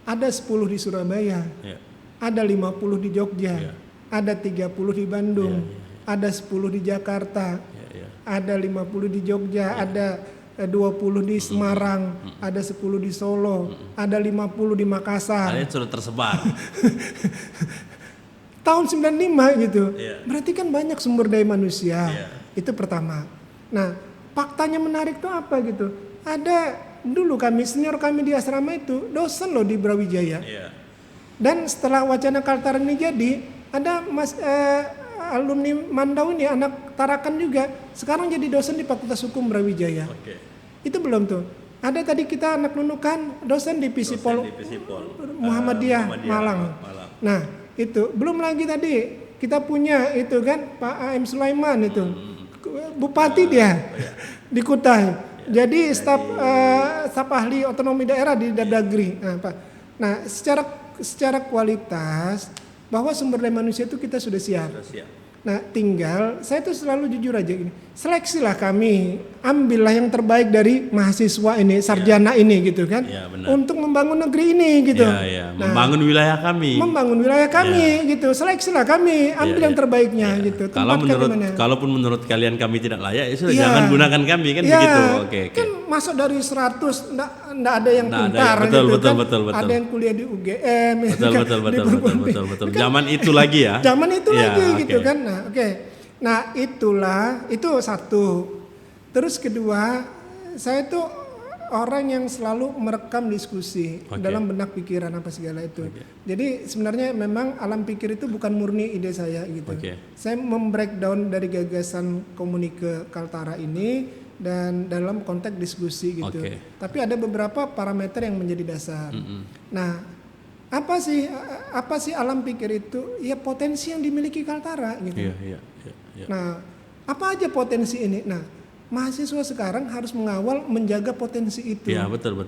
[SPEAKER 1] Ada 10 di Surabaya,
[SPEAKER 2] Iya.
[SPEAKER 1] ada 50 di Jogja,
[SPEAKER 2] Iya.
[SPEAKER 1] ada 30 di Bandung, ada 10 di Jakarta,
[SPEAKER 2] Iya.
[SPEAKER 1] ada 50 di Jogja, ada 20 di Semarang, ada 10 di Solo, ada 50 di Makassar.
[SPEAKER 2] Kalian sudah tersebar.
[SPEAKER 1] Tahun 95 gitu.
[SPEAKER 2] Iya.
[SPEAKER 1] Berarti kan banyak sumber daya manusia.
[SPEAKER 2] Iya.
[SPEAKER 1] Itu pertama. Nah, faktanya menarik tuh apa gitu? Ada dulu senior kami di asrama itu dosen loh di Brawijaya.
[SPEAKER 2] Iya.
[SPEAKER 1] Dan setelah wacana Kaltara ini jadi, ada alumni Mandau ini anak Tarakan juga sekarang jadi dosen di Fakultas Hukum Brawijaya.
[SPEAKER 2] Oke.
[SPEAKER 1] Itu belum tuh. Ada tadi kita anak Nunukan dosen di Visipol Muhammadiyah Malang. Nah, itu belum lagi tadi kita punya itu kan Pak A.M. Sulaiman itu bupati dia di Kutai. Jadi staf ahli otonomi daerah di Dagri. Nah, secara kualitas bahwa sumber daya manusia itu kita sudah siap. Nah, tinggal saya tuh selalu jujur aja gini. Seleksilah kami, ambillah yang terbaik dari mahasiswa ini, sarjana ini gitu kan.
[SPEAKER 2] Ya, benar.
[SPEAKER 1] Untuk membangun negeri ini gitu.
[SPEAKER 2] Iya. Membangun wilayah kami.
[SPEAKER 1] Membangun wilayah kami gitu. Seleksilah kami, ambil yang terbaiknya gitu.
[SPEAKER 2] Kalaupun menurut kalian kami tidak layak, ya sudah jangan gunakan kami kan begitu. Oke.
[SPEAKER 1] Kan masuk dari 100 enggak ada yang pintar gitu kan. Betul. Ada yang kuliah di UGM.
[SPEAKER 2] Betul. Zaman itu lagi ya.
[SPEAKER 1] Zaman itu lagi
[SPEAKER 2] okay.
[SPEAKER 1] gitu kan. Nah, Nah, itu satu. Terus kedua, saya tuh orang yang selalu merekam diskusi dalam benak pikiran apa segala itu. Jadi sebenarnya memang alam pikir itu bukan murni ide saya gitu. Saya membreakdown dari gagasan Komunike Kaltara ini dan dalam konteks diskusi gitu. Tapi ada beberapa parameter yang menjadi dasar. Nah, apa sih alam pikir itu? Ya potensi yang dimiliki Kaltara gitu.
[SPEAKER 2] Iya.
[SPEAKER 1] Nah, apa aja potensi ini? Nah, mahasiswa sekarang harus mengawal menjaga potensi itu.
[SPEAKER 2] Iya, betul.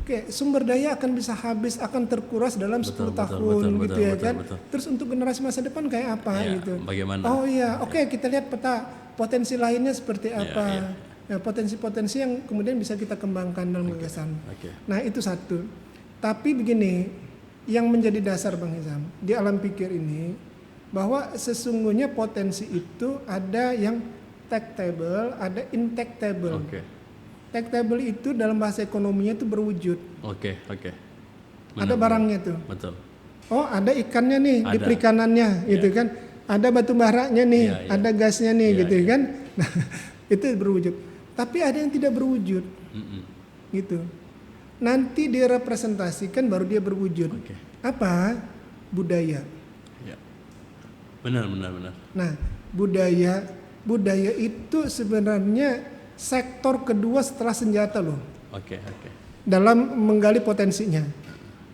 [SPEAKER 1] Oke, sumber daya akan bisa habis, akan terkuras dalam 10 tahun gitu ya kan. Terus untuk generasi masa depan kayak apa gitu.
[SPEAKER 2] Bagaimana?
[SPEAKER 1] Oh iya, kita lihat peta potensi lainnya seperti apa. Nah, potensi-potensi yang kemudian bisa kita kembangkan dalam gagasan. Nah, itu satu. Tapi begini, yang menjadi dasar Bang Hizam di alam pikir ini bahwa sesungguhnya potensi itu ada yang tactable, ada intactable. Tactable itu dalam bahasa ekonominya itu berwujud. Ada barangnya tuh.
[SPEAKER 2] Betul.
[SPEAKER 1] Oh, ada ikannya nih di perikanannya gitu kan. Ada batu baranya nih, ada gasnya nih gitu kan. Nah, itu berwujud. Tapi ada yang tidak berwujud. Gitu. Nanti direpresentasikan baru dia berwujud. Apa? Budaya. Benar. Nah, budaya itu sebenarnya sektor kedua setelah senjata loh. Dalam menggali potensinya.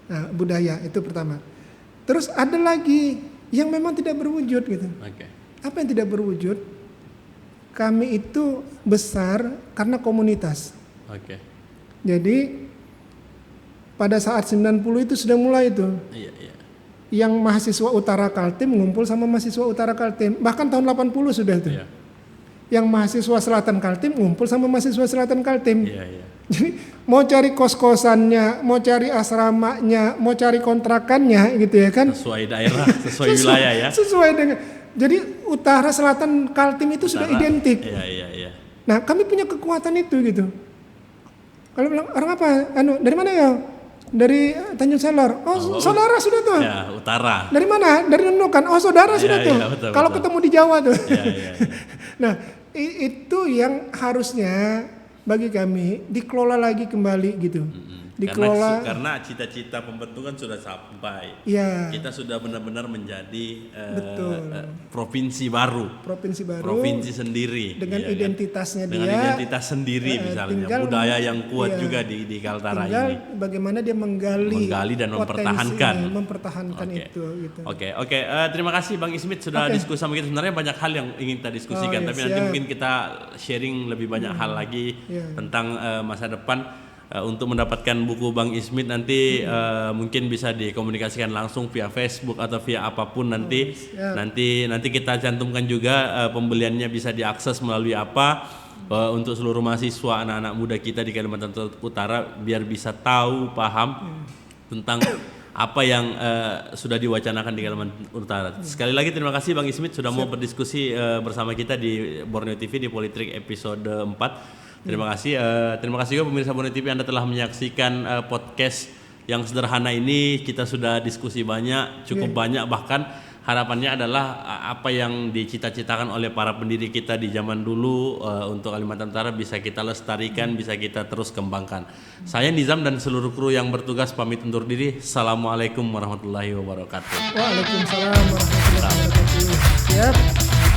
[SPEAKER 1] Nah, budaya itu pertama. Terus ada lagi yang memang tidak berwujud gitu. Apa yang tidak berwujud? Kami itu besar karena komunitas. Jadi pada saat 90 itu sudah mulai itu. Yang mahasiswa utara Kaltim ngumpul sama mahasiswa utara Kaltim. Bahkan tahun 80 sudah itu. Yang mahasiswa selatan Kaltim ngumpul sama mahasiswa selatan Kaltim. Jadi mau cari kos-kosannya, mau cari asramanya, mau cari kontrakannya gitu ya kan.
[SPEAKER 2] Sesuai daerah, sesuai wilayah ya.
[SPEAKER 1] Sesuai dengan. Jadi utara, selatan, Kaltim itu sudah identik.
[SPEAKER 2] Iya.
[SPEAKER 1] Nah, kami punya kekuatan itu gitu. Kalau bilang orang apa? Dari mana ya? Dari Tanjung Selor. Oh, saudara sudah tuh.
[SPEAKER 2] Ya, utara.
[SPEAKER 1] Dari mana? Dari Nunukan. Oh, saudara sudah tuh.
[SPEAKER 2] Betul,
[SPEAKER 1] kalau
[SPEAKER 2] betul.
[SPEAKER 1] ketemu di Jawa tuh.
[SPEAKER 2] Iya.
[SPEAKER 1] Nah, itu yang harusnya bagi kami dikelola lagi kembali gitu. Dikelola.
[SPEAKER 2] Karena cita-cita pembentukan sudah sampai.
[SPEAKER 1] Iya.
[SPEAKER 2] Kita sudah benar-benar menjadi
[SPEAKER 1] Betul.
[SPEAKER 2] provinsi baru.
[SPEAKER 1] Provinsi baru.
[SPEAKER 2] Provinsi sendiri.
[SPEAKER 1] Dengan
[SPEAKER 2] iya kan?
[SPEAKER 1] identitasnya
[SPEAKER 2] Dengan
[SPEAKER 1] dia.
[SPEAKER 2] identitas sendiri misalnya.
[SPEAKER 1] tinggal
[SPEAKER 2] Budaya yang kuat
[SPEAKER 1] iya.
[SPEAKER 2] juga di Kaltara
[SPEAKER 1] Tinggal
[SPEAKER 2] ini.
[SPEAKER 1] bagaimana dia menggali
[SPEAKER 2] Dan mempertahankan.
[SPEAKER 1] mempertahankan
[SPEAKER 2] Oke.
[SPEAKER 1] itu gitu.
[SPEAKER 2] Oke. Terima kasih Bang Ismit sudah diskusi sama kita. Sebenarnya banyak hal yang ingin kita diskusikan,
[SPEAKER 1] Oh, iya,
[SPEAKER 2] tapi nanti
[SPEAKER 1] siap.
[SPEAKER 2] mungkin kita sharing lebih banyak hal lagi
[SPEAKER 1] Iya.
[SPEAKER 2] tentang masa depan. Untuk mendapatkan buku Bang Ismit nanti mungkin bisa dikomunikasikan langsung via Facebook atau via apapun nanti.
[SPEAKER 1] siap.
[SPEAKER 2] Nanti kita cantumkan juga pembeliannya bisa diakses melalui apa. Untuk seluruh mahasiswa anak-anak muda kita di Kalimantan Utara biar bisa tahu paham tentang apa yang sudah diwacanakan di Kalimantan Utara. Sekali lagi terima kasih Bang Ismit sudah mau berdiskusi bersama kita di Borneo TV di Politik episode 4. Terima kasih juga pemirsa Borneo TV Anda telah menyaksikan podcast yang sederhana ini. Kita sudah diskusi banyak, cukup banyak, bahkan harapannya adalah apa yang dicita-citakan oleh para pendiri kita di zaman dulu untuk Kalimantan Utara bisa kita lestarikan, bisa kita terus kembangkan. Saya Nizam dan seluruh kru yang bertugas pamit undur diri. Assalamualaikum warahmatullahi wabarakatuh.
[SPEAKER 1] Waalaikumsalam warahmatullahi wabarakatuh. Siap.